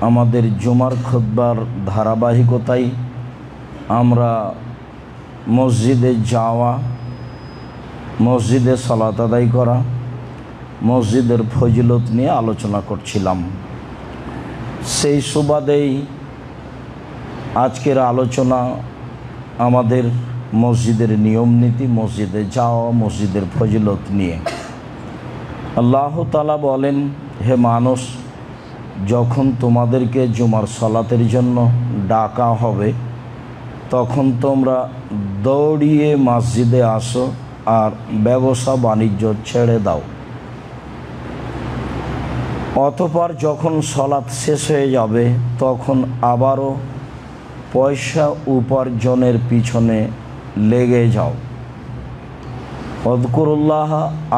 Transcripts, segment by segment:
আমাদের জুমার খুতবার ধারাবাহিকতায় আমরা মসজিদে যাওয়া, মসজিদে সালাত আদায় করা, মসজিদের ফজিলত নিয়ে আলোচনা করছিলাম। সেই সুবাদেই আজকের আলোচনা আমাদের মসজিদের নিয়ম নীতি, মসজিদে যাওয়া, মসজিদের ফজিলত নিয়ে। আল্লাহ তাআলা বলেন, হে মানুষ, যখন তোমাদেরকে জুমার সালাতের জন্য ডাকা হবে তখন তোমরা দৌড়িয়ে মসজিদে আসো আর ব্যবসা বাণিজ্য ছেড়ে দাও। অতঃপর যখন সালাত শেষ হয়ে যাবে তখন আবারও পয়সা উপার্জনের পিছনে লেগে যাও। অযকুরুল্লাহ,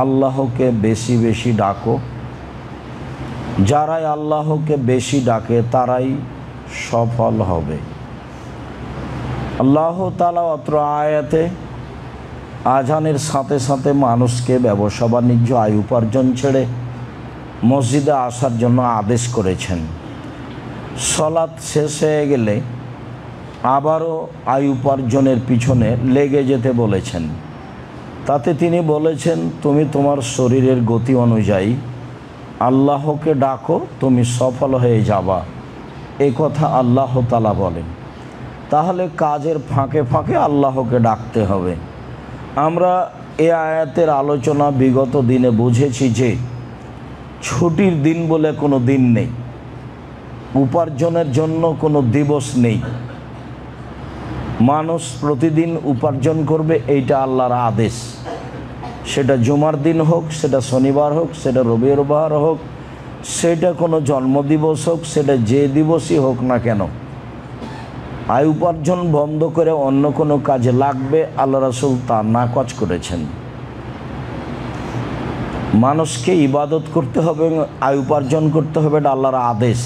আল্লাহকে বেশি বেশি ডাকো। যারাই আল্লাহকে বেশি ডাকে তারাই সফল হবে। আল্লাহ তাআলা অত্র আয়াতে আজানের সাথে সাথে মানুষকে ব্যবসা বাণিজ্য, আয় উপার্জন ছেড়ে মসজিদে আসার জন্য আদেশ করেছেন। সালাত শেষ হয়ে গেলে আবারও আয় উপার্জনের পিছনে লেগে যেতে বলেছেন। তাতে তিনি বলেছেন, তুমি তোমার শরীরের গতি অনুযায়ী আল্লাহকে ডাকো, তুমি সফল হয়ে যাবা। এই কথা আল্লাহ তাআলা বলেন। তাহলে কাজের ফাঁকে ফাঁকে আল্লাহকে ডাকতে হবে। আমরা এই আয়াতের আলোচনা বিগত দিনে বুঝেছি যে ছুটির দিন বলে কোনো দিন নেই, উপার্জনের জন্য কোনো দিবস নেই। মানুষ প্রতিদিন উপার্জন করবে, এইটা আল্লাহর আদেশ। সেটা জুমার দিন হোক, সেটা শনিবার হোক, সেটা রবিবার হোক, সেটা কোনো জন্মদিবস হোক, সেটা যে দিবসই হোক না কেন, আয় উপার্জন বন্ধ করে অন্য কোনো কাজে লাগবে, আল্লাহ রাসূল তা নাকচ করেছেন। মানুষকে ইবাদত করতে হবে, আয় উপার্জন করতে হবে, এটা আল্লাহর আদেশ।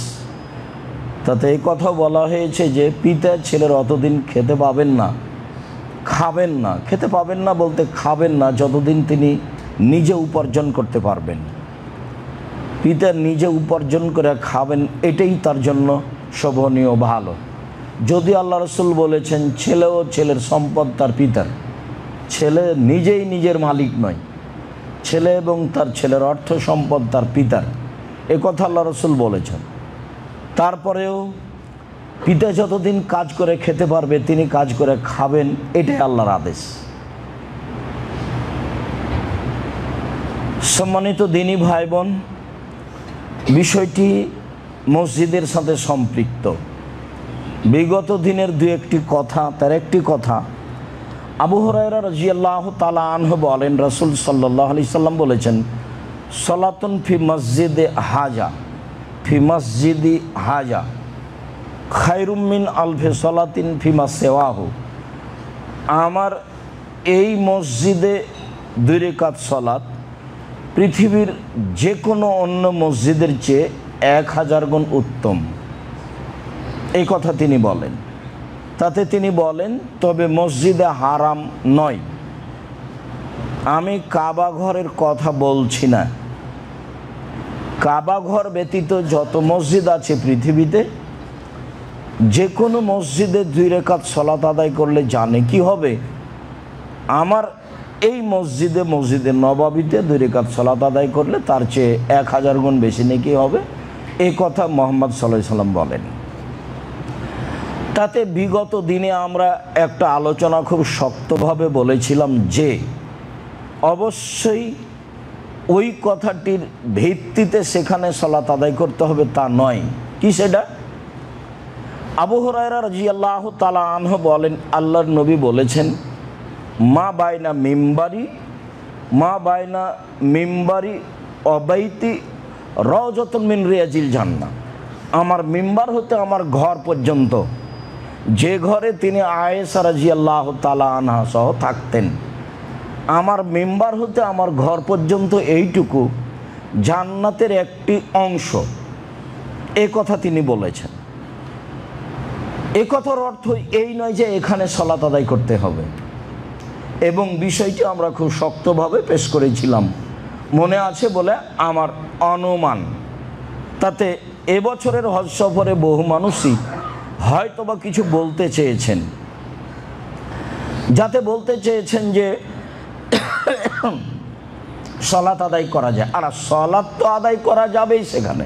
তাতে এই কথা বলা হয়েছে যে পিতা ছেলের অতদিন খেতে পাবেন না, খাবেন না। খেতে পাবেন না বলতে খাবেন না যতদিন তিনি নিজে উপার্জন করতে পারবেন। পিতা নিজে উপার্জন করে খাবেন, এটাই তার জন্য শোভনীয়, ভালো। যদি আল্লাহ রাসূল বলেছেন ছেলে ও ছেলের সম্পদ তার পিতার, ছেলে নিজেই নিজের মালিক নয়, ছেলে এবং তার ছেলের অর্থ সম্পদ তার পিতার, এ কথা আল্লাহ রাসূল বলেছেন। তারপরেও পিতা যতদিন কাজ করে খেতে পারবে তিনি কাজ করে খাবেন, এটাই আল্লাহর আদেশ। সম্মানিত দিনী ভাই বোন, বিষয়টি মসজিদের সাথে সম্পৃক্ত। বিগত দিনের দু একটি কথা, তার একটি কথা, আবু হুরায়রা রাদিয়াল্লাহু তাআলা আনহু বলেন, রাসূল সাল্লাল্লাহু আলাইহি সাল্লাম বলেছেন, সালাতুন ফি মসজিদে হাজা, ফি মসজিদি হাজা খায়রুম মিন আলফি সালাতিন ফিমা সিওয়াহু। আমার এই মসজিদে 2 রাকাত সালাত পৃথিবীর যে কোনো অন্য মসজিদের চেয়ে 1000 গুণ উত্তম। এই কথা তিনি বলেন। তাতে তিনি বলেন, তবে মসজিদে হারাম নয়। আমি কাবা ঘরের কথা বলছি না। কাবা ঘর ব্যতীত যত মসজিদ আছে পৃথিবীতে, যে কোনো মসজিদে 2 রাকাত সালাত আদায় করলে জানে কি হবে? আমার এই মসজিদে, মসজিদে নববীতে 2 রাকাত সালাত আদায় করলে তার চেয়ে 1000 গুণ বেশি নেকি হবে। এই কথা মুহাম্মদ সাল্লাল্লাহু আলাইহি সাল্লাম বলেন। তাতে বিগত দিনে আমরা একটা আলোচনা খুব শক্তভাবে বলেছিলাম যে অবশ্যই ওই কথাটির ভিত্তিতে সেখানে সালাত আদায় করতে হবে তা নয়। কি সেটা? আবু হুরায়রা রাদিয়াল্লাহু তাআলা আনহু বলেন, আল্লাহর নবী বলেছেন, মা বাইনা মিম্বারি অবাইতি রাওজাতুন মিন রিয়াজিল জান্নাহ। আমার মিম্বার হতে আমার ঘর পর্যন্ত, যে ঘরে তিনি আয়েশা রাদিয়াল্লাহু তাআলা আনহা সহ থাকতেন, আমার মিম্বার হতে আমার ঘর পর্যন্ত এইটুকু জান্নাতের একটি অংশ। এ কথা তিনি বলেছেন। এ কথার অর্থ এই নয় যে এখানে সালাত আদায় করতে হবে। এবং বিষয়টি আমরা খুব শক্তভাবে পেশ করেছিলাম, মনে আছে বলে আমার অনুমান। তাতে এবছরের হজ সফরে বহু মানুষই হয়তোবা কিছু বলতে চেয়েছেন, যাতে বলতে চেয়েছেন যে সালাত আদায় করা যায়। আর সালাত তো আদায় করা যাবেই সেখানে,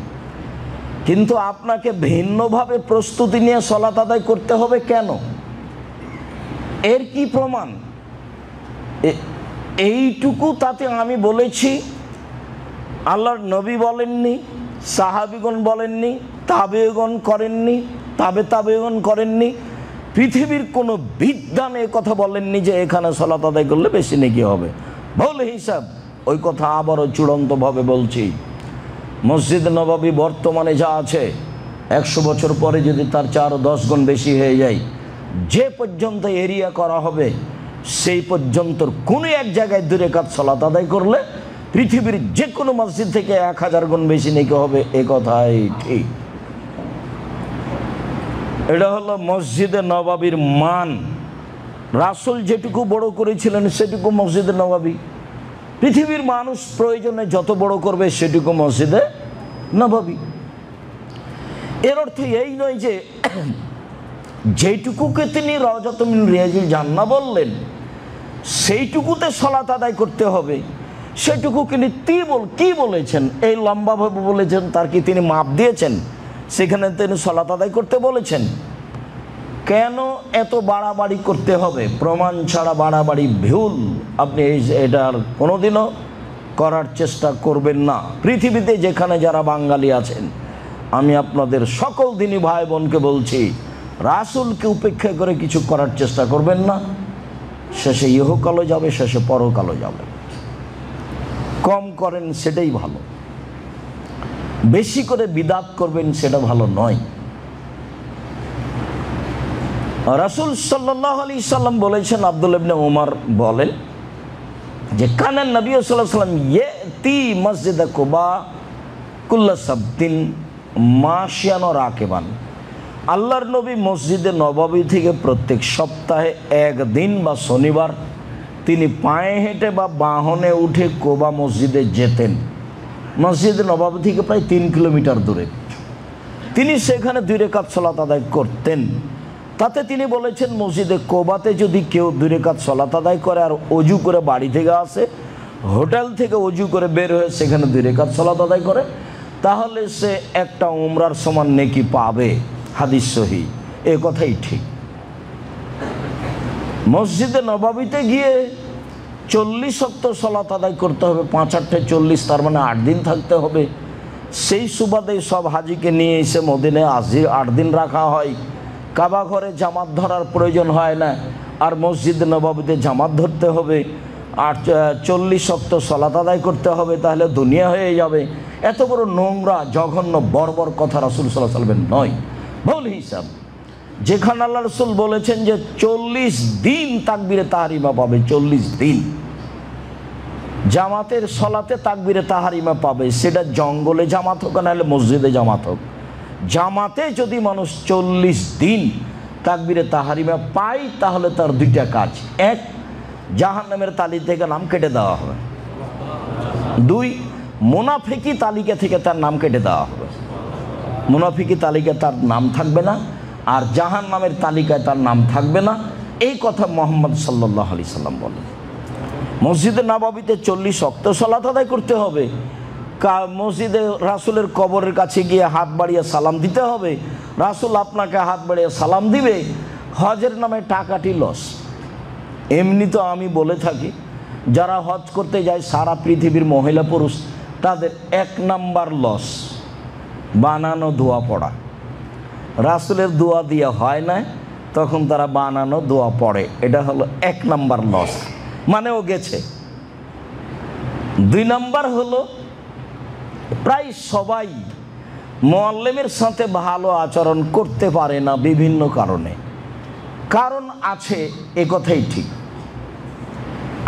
কিন্তু আপনাকে ভিন্নভাবে প্রস্তুতি নিয়ে সালাত আদায় করতে হবে কেন? এর কি প্রমাণ? এইটুকু তাতে আমি বলেছি, আল্লাহর নবী বলেননি, সাহাবিগণ বলেননি, তাবেগণ করেননি, তাবেগণ করেননি, পৃথিবীর কোনো বিদ্বান এ কথা বলেননি যে এখানে সালাত আদায় করলে বেশি নেকি হবে। বলে হিসাব ওই কথা আবারও চূড়ান্তভাবে বলছি, মসজিদ নববী বর্তমানে যা আছে 100 বছর পরে যদি তার 4-10 গুণ বেশি হয়ে যায়, যে পর্যন্ত এরিয়া করা হবে সেই পর্যন্ত কোনো এক জায়গায় 2 রাকাত সালাত আদায় করলে পৃথিবীর যে কোনো মসজিদ থেকে 1000 গুণ বেশি নেকি হবে। এ কথাই ঠিক। এটা হলো মসজিদে নববীর মান। রাসূল যেটুকু বড় করেছিলেন সেটুকু মসজিদে নববী। পৃথিবীর মানুষ প্রয়োজনে যত বড় করবে সেটুকু মসজিদে নববী। এর অর্থ এই নয় যে যেটুকুকে তিনি রাওজাতুম মিন রিয়াজিল জান্নাহ বললেন সেইটুকুতে সালাত আদায় করতে হবে। সেটুকু তিনি কি বলেছেন? এই লম্বাভাবে বলেছেন, তার কি তিনি মাপ দিয়েছেন? সেখানে তিনি সালাত আদায় করতে বলেছেন। কেন এত বাড়াবাড়ি করতে হবে? প্রমাণ ছাড়া বাড়াবাড়ি ভুল। আপনি এটার কোনোদিনও করার চেষ্টা করবেন না। পৃথিবীতে যেখানে যারা বাঙালি আছেন, আমি আপনাদের সকল দিনই ভাই বোনকে বলছি, রাসূলকে উপেক্ষা করে কিছু করার চেষ্টা করবেন না। শেষে ইহকালও যাবে, শেষে পরকালও যাবে। কম করেন সেটাই ভালো, বেশি করে বিদাত করবেন সেটা ভালো নয়। রাসূল সাল্লাল্লাহু আলাইহি সাল্লাম বলেছেন, আব্দুল্লাহ ইবনে উমর বলেন যে কানান নবী সাল্লাল্লাহু আলাইহি সাল্লাম ইয়াতি মসজিদ কুবা কুল্লা সাবতিন মাশিয়ান ওয়া রাকিবান। আল্লাহর নবী মসজিদে নববী থেকে প্রত্যেক সপ্তাহে একদিন বা শনিবার তিনি পায়ে হেঁটে বা বাহনে উঠে কোবা মসজিদে যেতেন। মসজিদে নববী থেকে প্রায় 3 কিলোমিটার দূরে। তিনি সেখানে 2 রাকাত সালাত আদায় করতেন। তাতে তিনি বলেছেন, মসজিদে কোবাতে যদি কেউ 2 রাকাত সালাত আদায় করে আর অজু করে বাড়ি থেকে আসে, হোটেল থেকে অজু করে বের হয়ে সেখানে 2 রাকাত সালাত আদায় করে, তাহলে সে একটা উমরার সমান নেকি পাবে। হাদিস সহিহ। এ কথাই ঠিক। মসজিদে নববীতে গিয়ে 40 ওয়াক্ত সালাত আদায় করতে হবে, 5-8 40, তার মানে 8 দিন থাকতে হবে। সেই সুবাদে সব হাজিকে নিয়ে এসে মদিনায় 8 দিন রাখা হয়। কাবা ঘরে জামাত ধরার প্রয়োজন হয় না, আর মসজিদ নববীতে জামাত ধরতে হবে, আর 40 ওয়াক্ত সালাত আদায় করতে হবে, তাহলে দুনিয়া হয়ে যাবে। এত বড় নোংরা জঘন্য বর্বর কথা রাসূল সাল্লাল্লাহু আলাইহি ওয়াসাল্লামের নয়। ভুল হিসাব। যেখানে আল্লাহ রাসূল বলেছেন যে 40 দিন তাকবীরে তাহরিমা পাবে, 40 দিন জামাতের সলাতে তাকবীরে তাহরিমা পাবে, সেটা জঙ্গলে জামাত হোক নাহলে মসজিদে জামাত হোক, জামাতে যদি মানুষ 40 দিন তাকবীরে তাহরিমা পায়, তাহলে তার 2টা কাজ। 1, জাহান্নামের তালি থেকে নাম কেটে দেওয়া হবে। 2, মুনাফিকি তালিকা থেকে তার নাম কেটে দেওয়া হবে। মুনাফিকি তালিকায় তার নাম থাকবে না, আর জাহান্নামের তালিকায় তার নাম থাকবে না। এই কথা মুহাম্মদ সাল্লাল্লাহু আলাইহি সাল্লাম বলেন। মসজিদে নববীতে 40 ওয়াক্ত সালাত আদায় করতে হবে। মসজিদে রাসূলের কবরের কাছে গিয়ে হাত বাড়িয়ে সালাম দিতে হবে। রাসূল আপনাকে হাত বাড়িয়ে সালাম দিবে। হজের নামে টাকাটি লস। এমনি তো আমি বলে থাকি, যারা হজ করতে যায় সারা পৃথিবীর মহিলা পুরুষ, তাদের 1 নাম্বার লস বানানো দোয়া পড়া। রাসূলের দোয়া দিয়ে হয় না, তখন তারা বানানো দোয়া পড়ে। এটা হলো 1 নাম্বার লস, মানে ও গেছে। 2 নাম্বার হলো প্রায় সবাই মুআল্লিমের সাথে ভালো আচরণ করতে পারে না বিভিন্ন কারণে। কারণ আছে, এ কথাই ঠিক।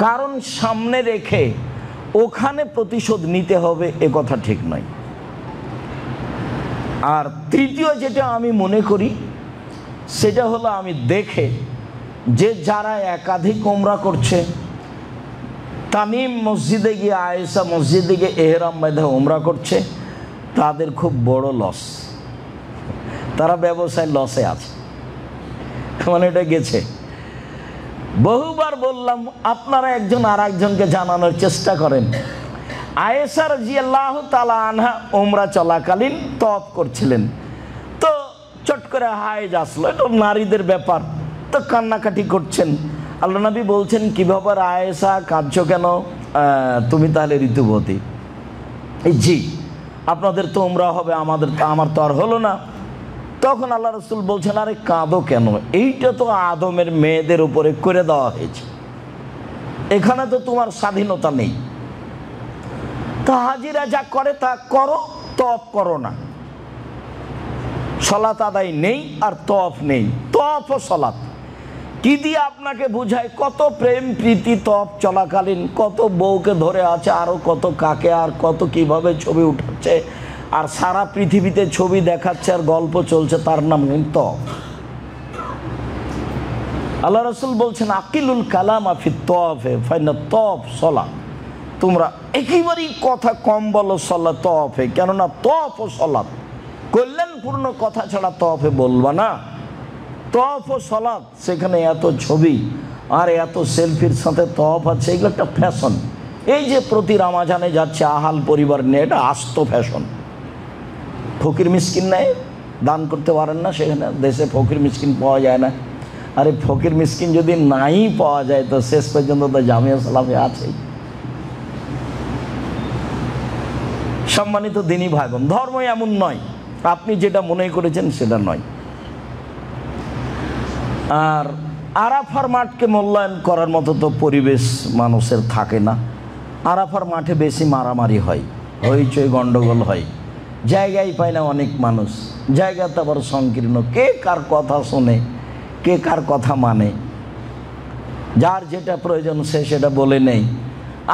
কারণ সামনে রেখে ওখানে প্রতিশোধ নিতে হবে, এ কথা ঠিক নয়। আর তৃতীয় যেটা আমি মনে করি, সেটা হলো আমি দেখে যে যারা একাধিক উমরা করছে, তামিম মসজিদে গিয়ে, আয়েশা মসজিদে গিয়ে এহরাম বেঁধে উমরা করছে, তাদের খুব বড় লস, তারা ব্যবসায় লসে আছে, মানে এটা গেছে। বহুবার বললাম আপনারা একজন আর একজনকে জানানোর চেষ্টা করেন। আয়েশা রাদিয়াল্লাহু তাআলা আনহা উমরা চলাকালীন তওয়াফ করছিলেন, তো চট করে হায়েজ আসলো, এটা নারীদের ব্যাপার, তো কান্নাকাটি করছেন। আল্লাহ নবী বলছেন কি ব্যাপার আয়েশা, কাঁদছো কেন? তুমি তাহলে ঋতুবতী? জি, আপনাদের তো উমরা হবে, আমার তো আর হলো না। তখন আল্লাহ রাসূল বলছেন আরে কাঁদো কেন, এইটা তো আদমের মেয়েদের উপরে করে দেওয়া হয়েছে, এখানে তো তোমার স্বাধীনতা নেই। তা হাজিরা যা করে তা করো, তওয়াফ করো না। সালাত আদায় নেই আর তওয়াফ নেই, তওয়াফ ও সালাত কি দিয়ে আপনাকে বুঝায়? কত প্রেম প্রীতি তওয়াফ চলাকালীন, কত বউকে ধরে আছে, আরো কত কাকে, আর কত কিভাবে ছবি উঠাচ্ছে, আর সারা পৃথিবীতে ছবি দেখাচ্ছে আর গল্প চলছে, তার নাম তওয়াফ। আল্লাহ রাসূল বলছেন আকিলুল কালামা ফি তওয়াফে ফাইনা তওয়াফ সালাত, তোমরা একেবারেই কথা কম বলো সালাত তওয়াফে, কেননা তওয়াফ ও সালাত কল্যাণপূর্ণ কথা ছাড়া তওয়াফে বলবা না। তওয়াফ ও সালাত, সেখানে এত ছবি আর এত সেলফির সাথে তওয়াফ আছে, এগুলো একটা ফ্যাশন। এই যে প্রতি রামাজানে যাচ্ছে আহাল পরিবার নিয়ে, এটা আস্ত ফ্যাশন। ফকির মিসকিন নেয়, দান করতে পারেন না, সেখানে দেশে ফকির মিসকিন পাওয়া যায় না। আরে ফকির মিসকিন যদি নাই পাওয়া যায় তো শেষ পর্যন্ত তো জামিয়া সালাফে আছেই। সম্মানিত দিনী ভাই বোন, ধর্ম এমন নয় আপনি যেটা মনে করেছেন সেটা নয়। আর আরাফার মাঠকে মূল্যায়ন করার মতো তো পরিবেশ মানুষের থাকে না। আরাফার মাঠে বেশি মারামারি হয়, হইচই গন্ডগোল হয়, জায়গায় পায় না অনেক মানুষ, জায়গাতে আবার সংকীর্ণ, কে কার কথা শোনে, কে কার কথা মানে, যার যেটা প্রয়োজন সে সেটা বলে নেই।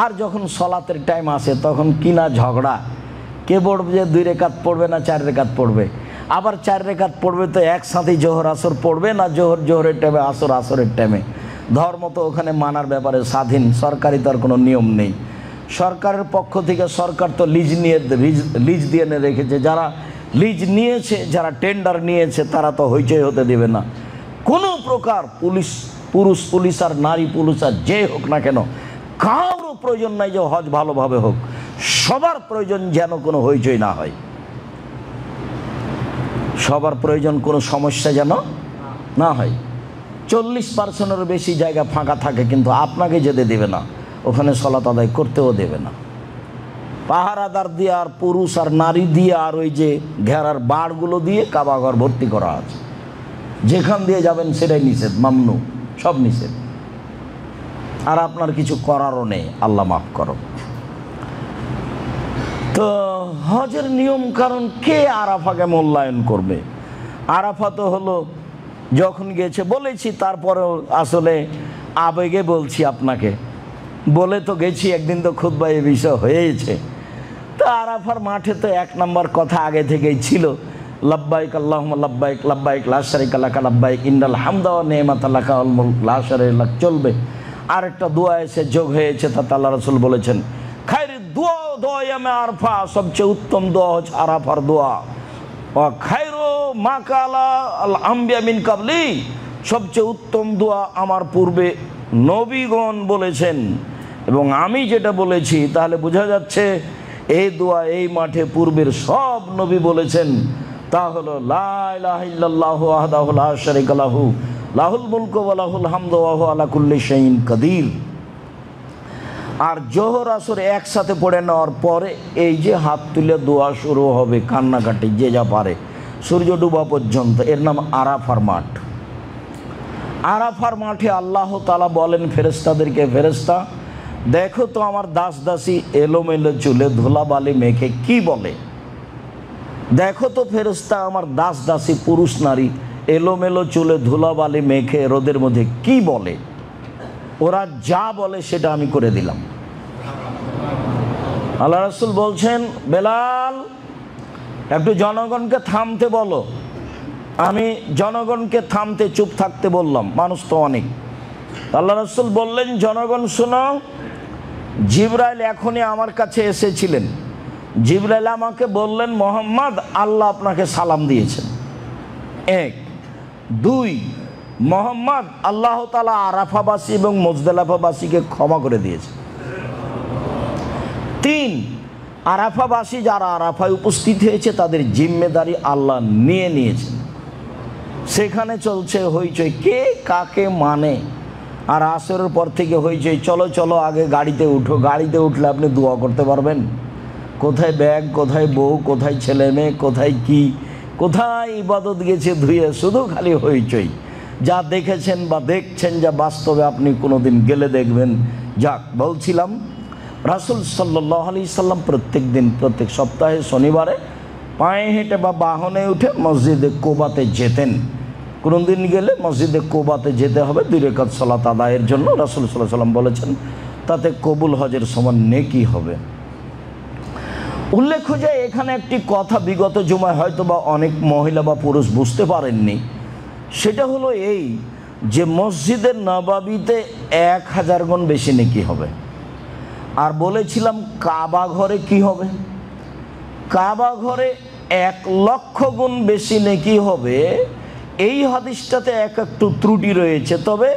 আর যখন সলাতের টাইম আসে তখন কিনা ঝগড়া, কে পড়বে যে 2 রেকাত পড়বে না 4 রেকাত পড়বে, আবার 4 রেকাত পড়বে তো একসাথেই জোহর আসর পড়বে না জোহরের টাইমে আসর আসরের টাইমে। ধর্ম তো ওখানে মানার ব্যাপারে স্বাধীন, সরকারি তার কোনো নিয়ম নেই। সরকারের পক্ষ থেকে সরকার তো লিজ দিয়ে রেখেছে, যারা লিজ নিয়েছে, যারা টেন্ডার নিয়েছে তারা তো হইচই হতে দেবে না। কোনো প্রকার পুরুষ পুলিশ আর নারী পুলিশ আর যে হোক না কেন, কারোর প্রয়োজন নাই যে হজ ভালোভাবে হোক, সবার প্রয়োজন যেন কোনো হইচই না হয়, সবার প্রয়োজন কোনো সমস্যা যেন না হয়। 40% বেশি জায়গা ফাঁকা থাকে কিন্তু আপনাকে যেতে দেবে না, ওখানে সালাত আদায় করতেও দেবে না। পাহারাদার দিয়ে আর পুরুষ আর নারী দিয়ে আর ওই যে ঘেরার বাড়গুলো দিয়ে কাবাঘর ভর্তি করা আছে, যেখান দিয়ে যাবেন সেটাই নিষেধ, মামনু, সব নিষেধ। আর আপনার কিছু করারও নেই, আল্লাহ মাফ করো। তো হজের নিয়ম কারণ কে আরাফাকে মূল্যায়ন করবে? আরাফা তো হলো যখন গেছে বলেছি, তারপরেও আসলে আবেগে বলছি আপনাকে, বলে তো গেছি, একদিন তো খুতবা এ বিষয় হয়েছে। তো আরাফার মাঠে তো 1 নম্বর কথা আগে থেকেই ছিল, লাব্বাইক আল্লাহুম্মা লাব্বাইক লাব্বাইক লা শারীকা লাকা লাব্বাইক ইন্নাল হামদা ওয়া নি'মাতা লাকা ওয়াল মুলক লা শারীকা লাক চলবে। আরেকটা দোয়া এসে যোগ হয়েছে, তাতে আল্লাহ রাসূল বলেছেন খায়রুদ দোয়া ইয়ামে আরাফা, সবচেয়ে উত্তম দোয়া হচ্ছে আরাফার দোয়া। ওয়া খায়রু মা কালা আল আম্বিয়া মিন কাবলি, সবচেয়ে উত্তম দোয়া আমার পূর্বে নবীগণ বলেছেন এবং আমি যেটা বলেছি। তাহলে বোঝা যাচ্ছে এই দোয়া এই মাঠে পূর্বের সব নবী বলেছেন, তা হলো লা ইলাহা ইল্লাল্লাহু ওয়াহদাহু লা শারীকা লাহু লাহুল মুলকু ওয়া লাহুল হামদু ওয়া হুয়া আলা কুল্লি শাইইন কাদির। আর জোহর আসর একসাথে পড়ে নেওয়ার পরে এই যে হাত তুলে দোয়া শুরু হবে, কান্নাকাটি যে যা পারে, সূর্য ডুবা পর্যন্ত, এর নাম আরাফার মাঠ। আরাফার মাঠে আল্লাহ তাআলা বলেন ফেরেশতাদেরকে, ফেরেশতা দেখো তো আমার দাস দাসী এলোমেলো চুলে ধুলাবালি মেখে কি বলে। দেখো তো ফেরেশতা আমার দাস দাসী পুরুষ নারী এলোমেলো চুলে ধুলাবালি মেখে রোদের মধ্যে কি বলে। ওরা যা বলে সেটা আমি করে দিলাম। আল্লাহ রাসূল বলছেন বেলাল একটু জনগণকে থামতে বলো। আমি জনগণকে থামতে চুপ থাকতে বললাম, মানুষ তো অনেক। আল্লাহ রাসূল বললেন জনগণ শোনো, জিবরাইল এখনই আমার কাছে এসেছিলেন, জিবরাইল আমাকে বললেন, মোহাম্মদ, আল্লাহ আপনাকে সালাম দিয়েছেন। 1। 2, মোহাম্মদ, আল্লাহ তাআলা আরাফাবাসী এবং মুজদালিফাবাসীকে ক্ষমা করে দিয়েছে। 3, আরাফাবাসী যারা আরাফায় উপস্থিত হয়েছে তাদের জিম্মেদারি আল্লাহ নিয়ে নিয়েছেন। সেখানে চলছে হইচই, কে কাকে মানে। আর আসরের পর থেকে হইচই, চলো চলো আগে গাড়িতে উঠো। গাড়িতে উঠলে আপনি দোয়া করতে পারবেন? কোথায় ব্যাগ, কোথায় বউ, কোথায় ছেলে মেয়ে, কোথায় কি, কোথায় ইবাদত গেছে ধুয়ে, শুধু খালি হইচই। যা দেখেছেন বা দেখছেন, যা বাস্তবে আপনি কোনোদিন গেলে দেখবেন। যাক, বলছিলাম রাসূল সাল্লাল্লাহু আলাইহি সাল্লাম প্রত্যেক দিন, প্রত্যেক সপ্তাহে শনিবারে পায়ে হেঁটে বা বাহনে উঠে মসজিদে কুবাতে যেতেন। কোনো দিন গেলে মসজিদে কুবাতে যেতে হবে 2 রাকাত সালাত আদায়ের জন্য। রাসূল সাল্লাল্লাহু আলাইহি সাল্লাম বলেছেন তাতে কবুল হজের সমান নেকি হবে। উল্লেখ্য যে এখানে একটি কথা বিগত জুমায় হয়তো বা অনেক মহিলা বা পুরুষ বুঝতে পারেননি। সেটা হলো এই যে মসজিদের নববীতে 1000 গুণ বেশি নেকি হবে। আর বলেছিলাম কাবা ঘরে কি হবে? কাবা ঘরে 1,00,000 গুণ বেশি নেকি হবে। এই হাদিসটাতে একটু ত্রুটি রয়েছে, তবে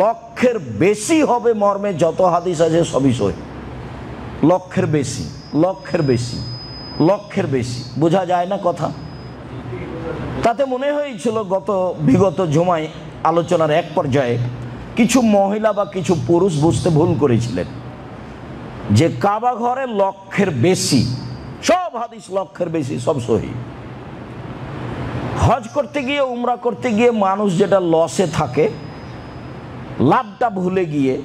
লক্ষের বেশি হবে মর্মে যত হাদিস আছে সবই সহি। লক্ষের বেশি, লক্ষের বেশি, লক্ষের বেশি, বোঝা যায় না কথা। তাতে মনে হয়েছিল বিগত জুমায় আলোচনার এক পর্যায়ে কিছু মহিলা বা কিছু পুরুষ বুঝতে ভুল করেছিলেন যে কাবা ঘরে লক্ষের বেশি, সব হাদিস লক্ষের বেশি, সব সহি। হজ করতে গিয়ে, উমরা করতে গিয়ে মানুষ যেটা লসে থাকে, লাভটা ভুলে গিয়ে,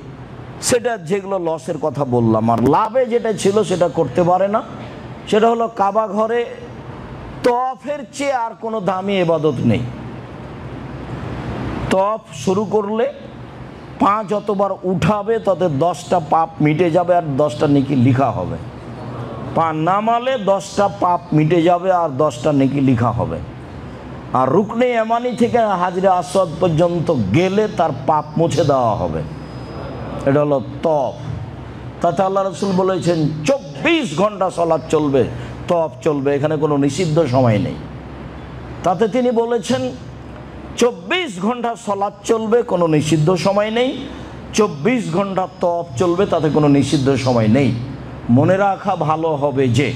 সেটা যেগুলো লসের কথা বললাম, আর লাভে যেটা ছিল সেটা করতে পারে না। সেটা হলো কাবা ঘরে তওয়াফের চেয়ে আর কোনো দামি ইবাদত নেই। তওয়াফ শুরু করলে পা যতবার উঠাবে তাতে 10টা পাপ মিটে যাবে আর 10টা নেকি লিখা হবে। পা নামালে 10টা পাপ মিটে যাবে আর 10টা নেকি লিখা হবে। আর রুকনে ইয়ামানি থেকে হাজরে আসওয়াদ পর্যন্ত গেলে তার পাপ মুছে দেওয়া হবে। এটা হলো তওয়াফ। তাতে আল্লাহ রাসূল বলেছেন 24 ঘন্টা সালাত চলবে, তওয়াফ চলবে, এখানে কোনো নিষিদ্ধ সময় নেই। তাতে তিনি বলেছেন 24 ঘন্টা সালাত চলবে, কোনো নিষিদ্ধ সময় নেই। 24 ঘন্টা তওয়াফ চলবে, তাতে কোনো নিষিদ্ধ সময় নেই। মনে রাখা ভালো হবে যে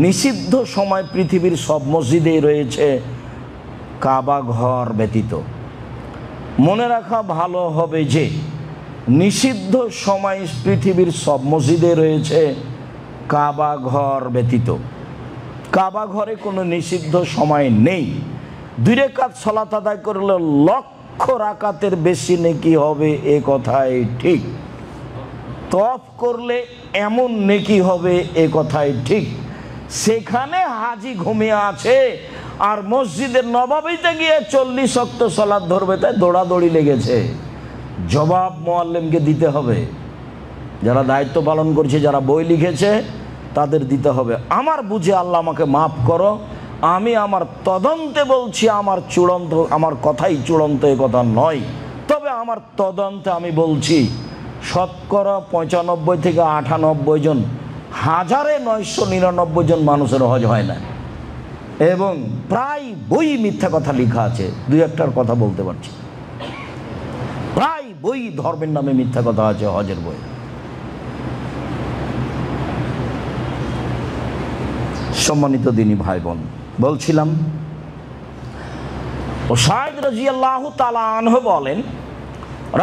নিষিদ্ধ সময় পৃথিবীর সব মসজিদেই রয়েছে, কাবা ঘর ব্যতীত। মনে রাখা ভালো হবে যে নিষিদ্ধ সময় পৃথিবীর সব মসজিদে রয়েছে, কাবা ঘর ব্যতীত। কাবা ঘরে কোনো নিষিদ্ধ সময় নেই। 2 রাকাত সালাত আদায় করলে 1,00,000 রাকাতের বেশি নেকি হবে, এ কথাই ঠিক। তওয়াফ করলে এমন নেকি হবে, এ কথাই ঠিক। সেখানে হাজি ঘুমিয়ে আছে আর মসজিদের নববীতে গিয়ে 40 ওয়াক্ত সালাত ধরবে, তাই দৌড়াদৌড়ি লেগেছে। জবাব মুআল্লিমকে দিতে হবে। যারা দায়িত্ব পালন করছে, যারা বই লিখেছে, তাদের দিতে হবে। আমার বুঝে আল্লাহ আমাকে মাফ করো, আমি আমার তদন্তে বলছি, আমার কথাই চূড়ান্ত এ কথা নয়। তবে আমার তদন্তে আমি বলছি শতকরা 95 থেকে 98 জন, 1999 জন মানুষের হজ হয় না। এবং প্রায় বই মিথ্যা কথা লেখা আছে, 2-1টার কথা বলতে পারছি। প্রায় বই ধর্মের নামে মিথ্যা কথা আছে হজের বই। সম্মানিত দিনী ভাই বোন, বলছিলাম উসাইদ রাদিয়াল্লাহু তাআলা আনহু বলেন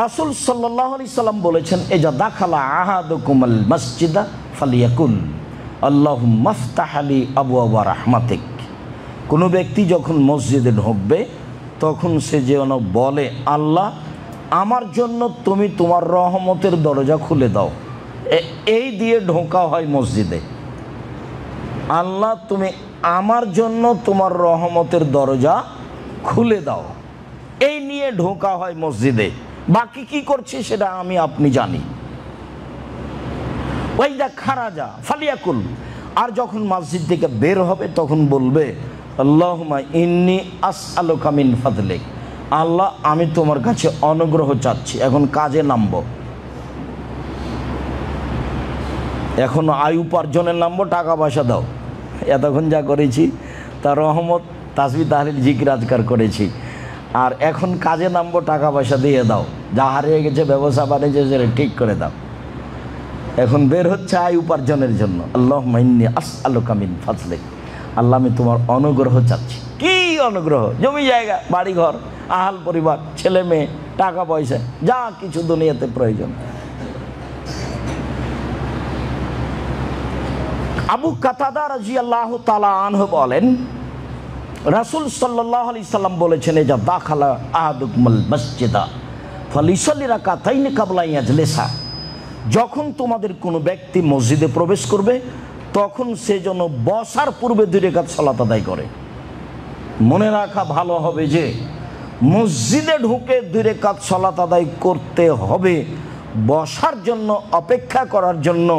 রাসূল সাল্লাল্লাহু আলাইহি সাল্লাম বলেছেন, ইজা দাখালা আহাদুকুমুল মসজিদা ফালিয়াকুল আল্লাহুম্মা ইফতাহ লি আবওয়াবা রাহমাতিক। কোনো ব্যক্তি যখন মসজিদে ঢুকবে তখন সে যেন বলে, আল্লাহ আমার জন্য তুমি তোমার রহমতের দরজা খুলে দাও। এই দিয়ে ঢোকা হয় মসজিদে। আল্লাহ তুমি আমার জন্য তোমার রহমতের দরজা খুলে দাও, এই নিয়ে ঢোকা হয় মসজিদে। বাকি কি করছে সেটা আমি আপনি জানি। ওয়াইদা খারাজা ফালিয়াকুল, আর যখন মসজিদ থেকে বের হবে তখন বলবে, আল্লাহুম্মা ইন্নী আসআলুকা মিন ফাদলিক, আল্লাহ আমি তোমার কাছে অনুগ্রহ চাচ্ছি। এখন কাজে নামবো। এখন আয় উপার্জনের নামবো, টাকা পয়সা দাও। এতক্ষণ যা করেছি তার রহমত, তাসবিহ তাহলিল জিকির আজকার করেছি, আর এখন কাজে নামবো, টাকা পয়সা দিয়ে দাও, যা হারিয়ে গেছে ব্যবসা বাণিজ্য ঠিক করে দাও। এখন বের হচ্ছে আয় উপার্জনের জন্য। আল্লাহুম্মা ইন্নী আসআলুকা মিন ফাজলিক, আল্লাহ আমি তোমার অনুগ্রহ চাচ্ছি। কি অনুগ্রহ? জমি জায়গা, বাড়ি ঘর, আহাল পরিবার, ছেলে মেয়ে, টাকা পয়সা, যা কিছু দুনিয়াতে প্রয়োজন। আবু কাতাদা রাদিয়াল্লাহু তাআলা আনহু বলেন, রাসূল সাল্লাল্লাহু আলাইহি সাল্লাম বলেছেন, যা দাখালা আহাদুকুমুল মসজিদা ফালিসাল্লি রাকাতাইনি ক্বাবলা ইয়াজলিসা, যখন তোমাদের কোনো ব্যক্তি মসজিদে প্রবেশ করবে তখন সে যেন বসার পূর্বে 2 রাকাত সালাত আদায় করে। মনে রাখা ভালো হবে যে মসজিদে ঢুকে 2 রাকাত সালাত আদায় করতে হবে, বসার জন্য, অপেক্ষা করার জন্য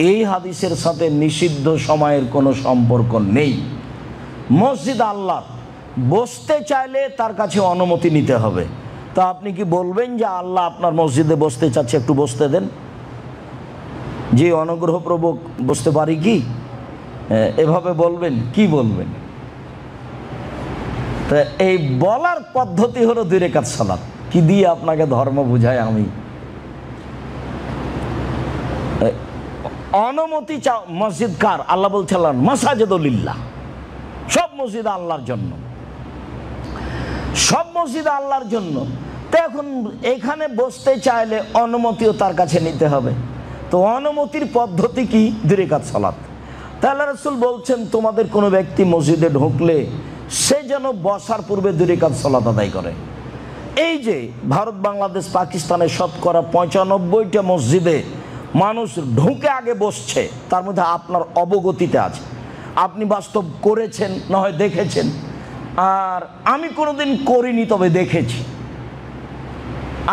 এই হাদিসের সাথে নিষিদ্ধ সময়ের কোনো সম্পর্ক নেই। মসজিদ আল্লাহ, বসতে চাইলে তার কাছে অনুমতি নিতে হবে। তা আপনি কি বলবেন যে আল্লাহ আপনার মসজিদে বসতে চাচ্ছে, একটু বসতে দেন? যে অনুগ্রহপূর্বক বসতে পারি কি? এভাবে বলবেন? কি বলবেন? তা এই বলার পদ্ধতি হলো 2 রাকাত সালাত। কি দিয়ে আপনাকে ধর্ম বুঝায় আমি? অনুমতি চাও, মসজিদ কার? আল্লাহ বলছেন মাসাজিদুল্লাহ, সব মসজিদ আল্লাহর জন্য, সব মসজিদ আল্লাহর জন্য। তো এখন এখানে বসতে চাইলে অনুমতিও তার কাছে নিতে হবে। তো অনুমতির পদ্ধতি কি? 2 রাকাত সালাত। তাহলে রাসূল বলছেন, তোমাদের কোনো ব্যক্তি মসজিদে ঢুকলে সে যেন বসার পূর্বে 2 রাকাত সালাত আদায় করে। এই যে ভারত, বাংলাদেশ, পাকিস্তানের শতকরা 95টা মসজিদে মানুষ ঢুকে আগে বসছে, তার মধ্যে আপনার অবগতিতে আছে, আপনি বাস্তব করেছেন না হয় দেখেছেন, আর আমি কোনোদিন করিনি তবে দেখেছি।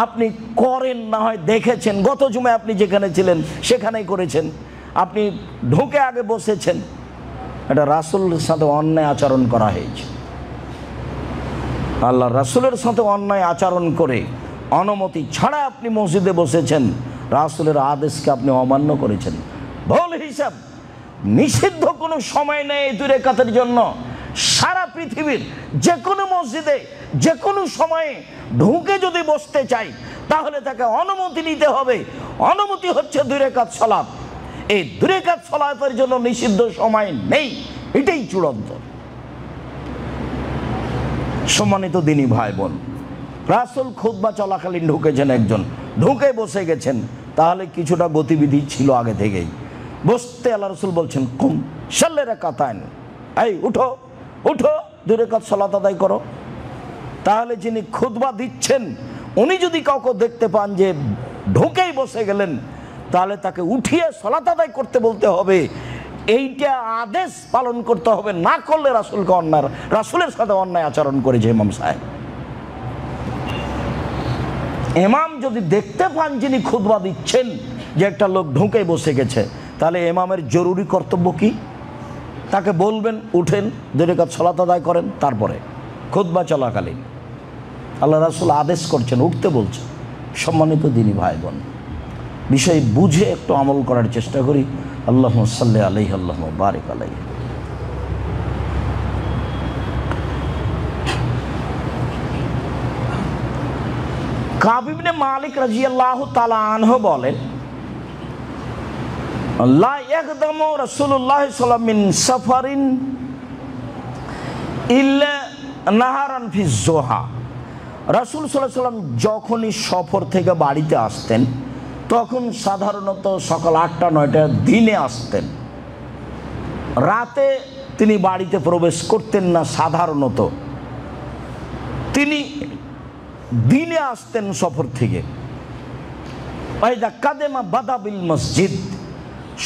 আপনি করেন না হয় দেখেছেন, গত জুমায় আপনি যেখানে ছিলেন সেখানেই করেছেন, আপনি ঢুকে আগে বসেছেন। এটা রাসূলের সাথে অন্যায় আচরণ করা হয়েছে। আল্লাহ রাসূলের সাথে অন্যায় আচরণ করে অনুমতি ছাড়া আপনি মসজিদে বসেছেন, রাসূলের আদেশকে আপনি অমান্য করেছেন। ভুল হিসাব, নিষিদ্ধ কোনো সময় নেই এই 2 রাকাতের জন্য। সারা পৃথিবীর যে কোনো মসজিদে যে কোনো সময়ে ঢুকে যদি বসতে চাই তাহলে তাকে অনুমতি নিতে হবে। অনুমতি হচ্ছে 2 রাকাত সালাত। এই 2 রাকাত সালাতের জন্য নিষিদ্ধ সময় নেই, এটাই চূড়ান্ত। সম্মানিত দিনী ভাই বোন, রাসূল খুতবা চলাকালীন ঢুকেছেন, একজন ঢুকে বসে গেছেন, তাহলে কিছুটা গতিবিধি ছিল আগে থেকেই। বসতে আল্লাহ রাসূল বলছেন, কুম সাল্লি রাকাতাইন, এই উঠো উঠো, 2 রাকাত সালাত আদায় করো। তাহলে যিনি খুতবা দিচ্ছেন উনি যদি কাউকে দেখতে পান যে ঢুকেই বসে গেলেন, তাহলে তাকে উঠিয়ে সালাত আদায় করতে বলতে হবে। এইটা আদেশ পালন করতে হবে, না করলে রাসূলকে অন্যায়, রাসূলের সাথে অন্যায় আচরণ করেছে ইমাম সাহেব। ইমাম যদি দেখতে পান যিনি খুতবা দিচ্ছেন যে একটা লোক ঢুকে বসে গেছে, তাহলে ইমামের জরুরি কর্তব্য কি? তাকে বলবেন উঠেন, 2 রাকাত সালাত আদায় করেন। তারপরে খুতবা চলাকালীন আল্লাহ রাসূল আদেশ করছেন, উঠতে বলছেন। সম্মানিত দিনী ভাই বোন, বিষয় বুঝে একটু আমল করার চেষ্টা করি। আল্লাহুম্মা সাল্লি আলাইহি, আল্লাহুম্মা বারিক আলাইহি। কাব ইবনে মালিক রাদিয়াল্লাহু তাআলা আনহু বলেন, লা ইয়াকদামু রাসূলুল্লাহ সাল্লাল্লাহু আলাইহি ওয়াসাল্লাম মিন সাফারিন ইল্লা নাহারান ফি যুহা। রাসূল সাল্লাল্লাহু আলাইহি ওয়াসাল্লাম যখনই সফর থেকে বাড়িতে আসতেন তখন সাধারণত সকাল 8টা-9টার দিনে আসতেন। রাতে তিনি বাড়িতে প্রবেশ করতেন না, সাধারণত তিনি দিনে আসতেন সফর থেকে। ওয়াইদা কাদেমা বাদাবিল মসজিদ,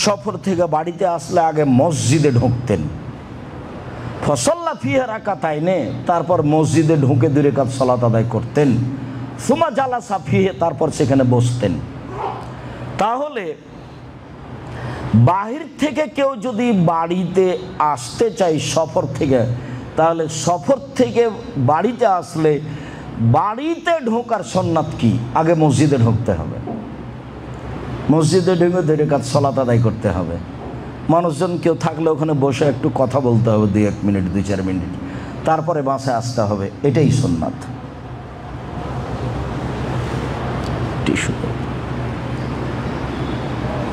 সফর থেকে বাড়িতে আসলে আগে মসজিদে ঢুকতেন। ফসল্লা ফিহা রাকাতাইনে, তারপর মসজিদে ঢুকে 2 রাকাত সালাত আদায় করতেন। সুমা জালাসা ফিহে, তারপর সেখানে বসতেন। তাহলে বাহির থেকে কেউ যদি বাড়িতে আসতে চায় সফর থেকে, তাহলে সফর থেকে বাড়িতে আসলে বাড়িতে ঢোকার সুন্নাত কি? আগে মসজিদে ঢুকতে হবে। মসজিদে ঢুকে 2 রাকাত সালাত আদায় করতে হবে। মানুষজন কেউ থাকলে ওখানে বসে একটু কথা বলতে হবে 2-1 মিনিট 2-4 মিনিট, তারপরে বাসে আসতে হবে। এটাই সুন্নাত।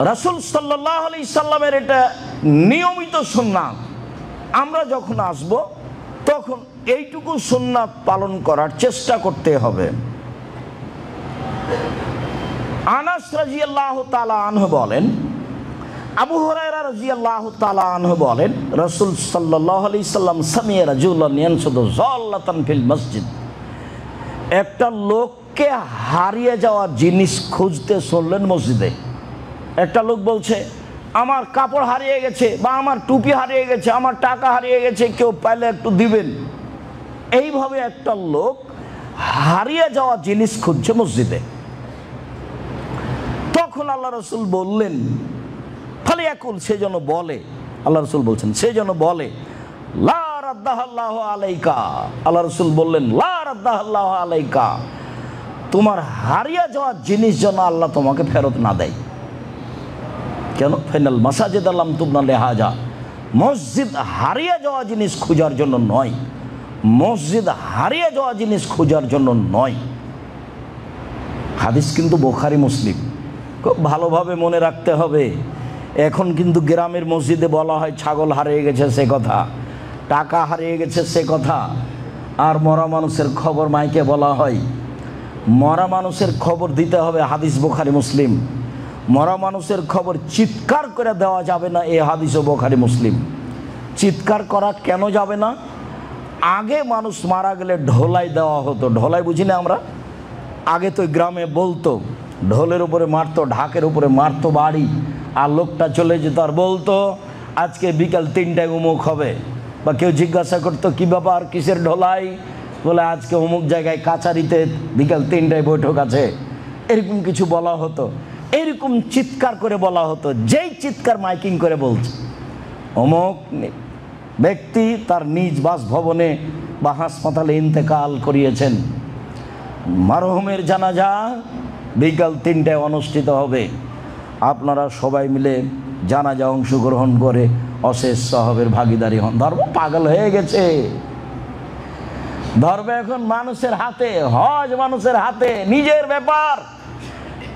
রাসূল সাল্লাল্লাহু আলাইহি সাল্লামের এটা নিয়মিত সুন্নাত। আমরা যখন আসব তখন এইটুকু সুন্নাত পালন করার চেষ্টা করতে হবে। আনাস রাদিয়াল্লাহু তাআলা আনহু বলেন, আবু হুরায়রা রাদিয়াল্লাহু তাআলা আনহু বলেন, রাসূল সাল্লাল্লাহু আলাইহি সাল্লাম সামিয়া রাজুলান ইয়ানসুদু যাল্লাতান ফিল মসজিদ, একটা লোককে হারিয়ে যাওয়া জিনিস খুঁজতে চললেন মসজিদে। একটা লোক বলছে আমার কাপড় হারিয়ে গেছে, বা আমার টুপি হারিয়ে গেছে, আমার টাকা হারিয়ে গেছে, কেউ পাইলে একটু দিবেন। এইভাবে একটা লোক হারিয়ে যাওয়া জিনিস খুঁজছে মসজিদে। তখন আল্লাহ রাসূল বললেন, ফালিয়াকুল, সে যেন বলে, আল্লাহ রাসূল বলছেন সে যেন বলে, লা রাদ্দাহাল্লাহু আলাইকা। আল্লাহ রাসূল বললেন, লা রাদ্দাহাল্লাহু আলাইকা, তোমার হারিয়ে যাওয়া জিনিস যেন আল্লাহ তোমাকে ফেরত না দেয়। কেন? ফাইনাল মাসাজিদ আল্লাম তুবনা লিহাজা, মসজিদ হারিয়ে যাওয়া জিনিস খোঁজার জন্য নয়, মসজিদ হারিয়ে যাওয়া জিনিস খোঁজার জন্য নয়। হাদিস কিন্তু বুখারী মুসলিম, খুব ভালোভাবে মনে রাখতে হবে। এখন কিন্তু গ্রামের মসজিদে বলা হয় ছাগল হারিয়ে গেছে সে কথা, টাকা হারিয়ে গেছে সে কথা, আর মরা মানুষের খবর মাইকে বলা হয়। মরা মানুষের খবর দিতে হবে, হাদিস বুখারী মুসলিম। মরা মানুষের খবর চিৎকার করে দেওয়া যাবে না, এই হাদিসও বুখারী মুসলিম। চিৎকার করা কেন যাবে না? আগে মানুষ মারা গেলে ঢোলাই দেওয়া হতো। ঢোলাই বুঝি না আমরা? আগে তো গ্রামে বলতো, ঢোলের উপরে মারতো, ঢাকের উপরে মারতো বাড়ি, আর লোকটা চলে যেত আর বলতো আজকে বিকাল 3টায় অমুক হবে। বা কেউ জিজ্ঞাসা করতো কি ব্যাপার, কিসের ঢোলাই? বলে আজকে অমুক জায়গায় কাচারিতে বিকাল 3টায় বৈঠক আছে। এরকম কিছু বলা হতো, এরকম চিৎকার করে বলা হতো। যেই চিৎকার মাইকিং করে বলছে অমুক ব্যক্তি তার নিজ বাসভবনে বা হাসপাতালে ইন্তেকাল করিয়েছেন, মারহুমের জানাজা বিকাল 3টায় অনুষ্ঠিত হবে, আপনারা সবাই মিলে জানাজা অংশগ্রহণ করে অশেষ সওয়াবের ভাগীদারি হন। ধর্ম পাগল হয়ে গেছে। ধর্ম এখন মানুষের হাতে, হজ মানুষের হাতে, নিজের ব্যাপার।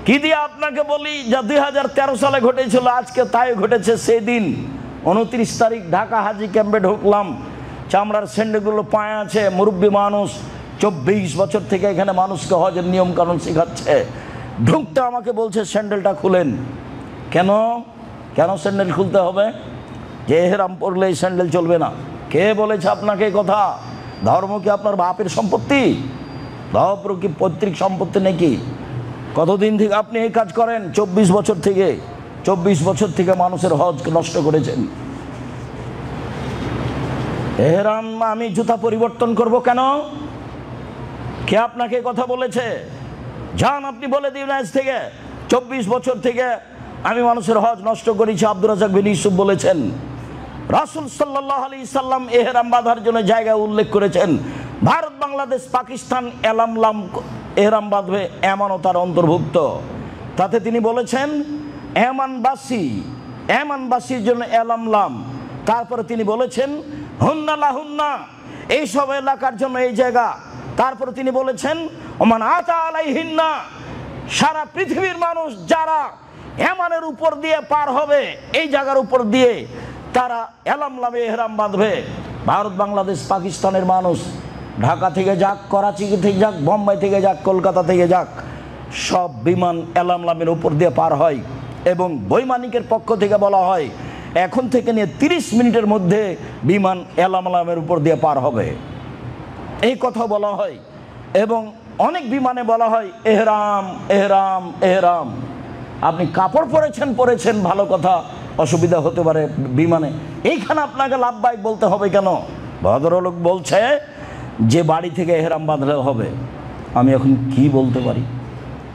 কি দিয়ে আপনাকে বলি, যা 2013 সালে ঘটেছিল আজকে তাই ঘটেছে। সেদিন 29 তারিখ ঢাকা হাজি ক্যাম্পে ঢুকলাম, চামড়ার স্যান্ডেলগুলো পায়ে আছে, মুরব্বী মানুষ 24 বছর থেকে এখানে মানুষকে হজের নিয়ম কানুন শেখাচ্ছে। ঢুকতে আমাকে বলছে স্যান্ডেলটা খুলেন। কেন কেন স্যান্ডেল খুলতে হবে? যে এহরাম পরলে এই স্যান্ডেল চলবে না। কে বলেছে আপনাকে এই কথা? ধর্ম কি আপনার বাপের সম্পত্তি? ধর্ম কি পৈতৃক সম্পত্তি নাকি? কতদিন থেকে আপনি এই কাজ করেন? 24 বছর থেকে। 24 বছর থেকে মানুষের হজ নষ্ট করেছেন। এহরাম আমি জুতা পরিবর্তন করব কেন? কে আপনাকে কথা বলেছে? যান আপনি বলে দিন আজ থেকে। 24 বছর থেকে আমি মানুষের হজ নষ্ট করেছি। আব্দুর রাজ্জাক বিন ইউসুফ বলেছেন। রাসূল সাল্লাল্লাহু আলাইহি সাল্লাম এহরাম বাঁধার জন্য জায়গা উল্লেখ করেছেন। ভারত, বাংলাদেশ, পাকিস্তান এলামলাম এহরাম বাঁধবে, এমনও তার অন্তর্ভুক্ত। তাতে তিনি বলেছেন এমানবাসীর জন্য এলামলাম। তারপরে তিনি বলেছেন হুন্না লাহুন্না, এইসব এলাকার জন্য এই জায়গা। তারপরে তিনি বলেছেন ওমান আতা আলাইহিন্না, সারা পৃথিবীর মানুষ যারা এমানের উপর দিয়ে পার হবে, এই জায়গার উপর দিয়ে তারা এলামলামে এহরাম বাঁধবে। ভারত, বাংলাদেশ, পাকিস্তানের মানুষ ঢাকা থেকে যাক, করাচি থেকে যাক, বোম্বাই থেকে যাক, কলকাতা থেকে যাক, সব বিমান এলামলামের উপর দিয়ে পার হয়। এবং বৈমানিকের পক্ষ থেকে বলা হয় এখন থেকে নিয়ে 30 মিনিটের মধ্যে বিমান এলামলামের উপর দিয়ে পার হবে, এই কথা বলা হয়। এবং অনেক বিমানে বলা হয় এহরাম এহরাম এহরাম। আপনি কাপড় পরেছেন ভালো কথা, অসুবিধা হতে পারে বিমানে, এইখানে আপনাকে লাভবাহিক বলতে হবে কেন? ভদ্রলোক বলছে যে বাড়ি থেকে এহরাম বাঁধলে হবে। আমি এখন কি বলতে পারি?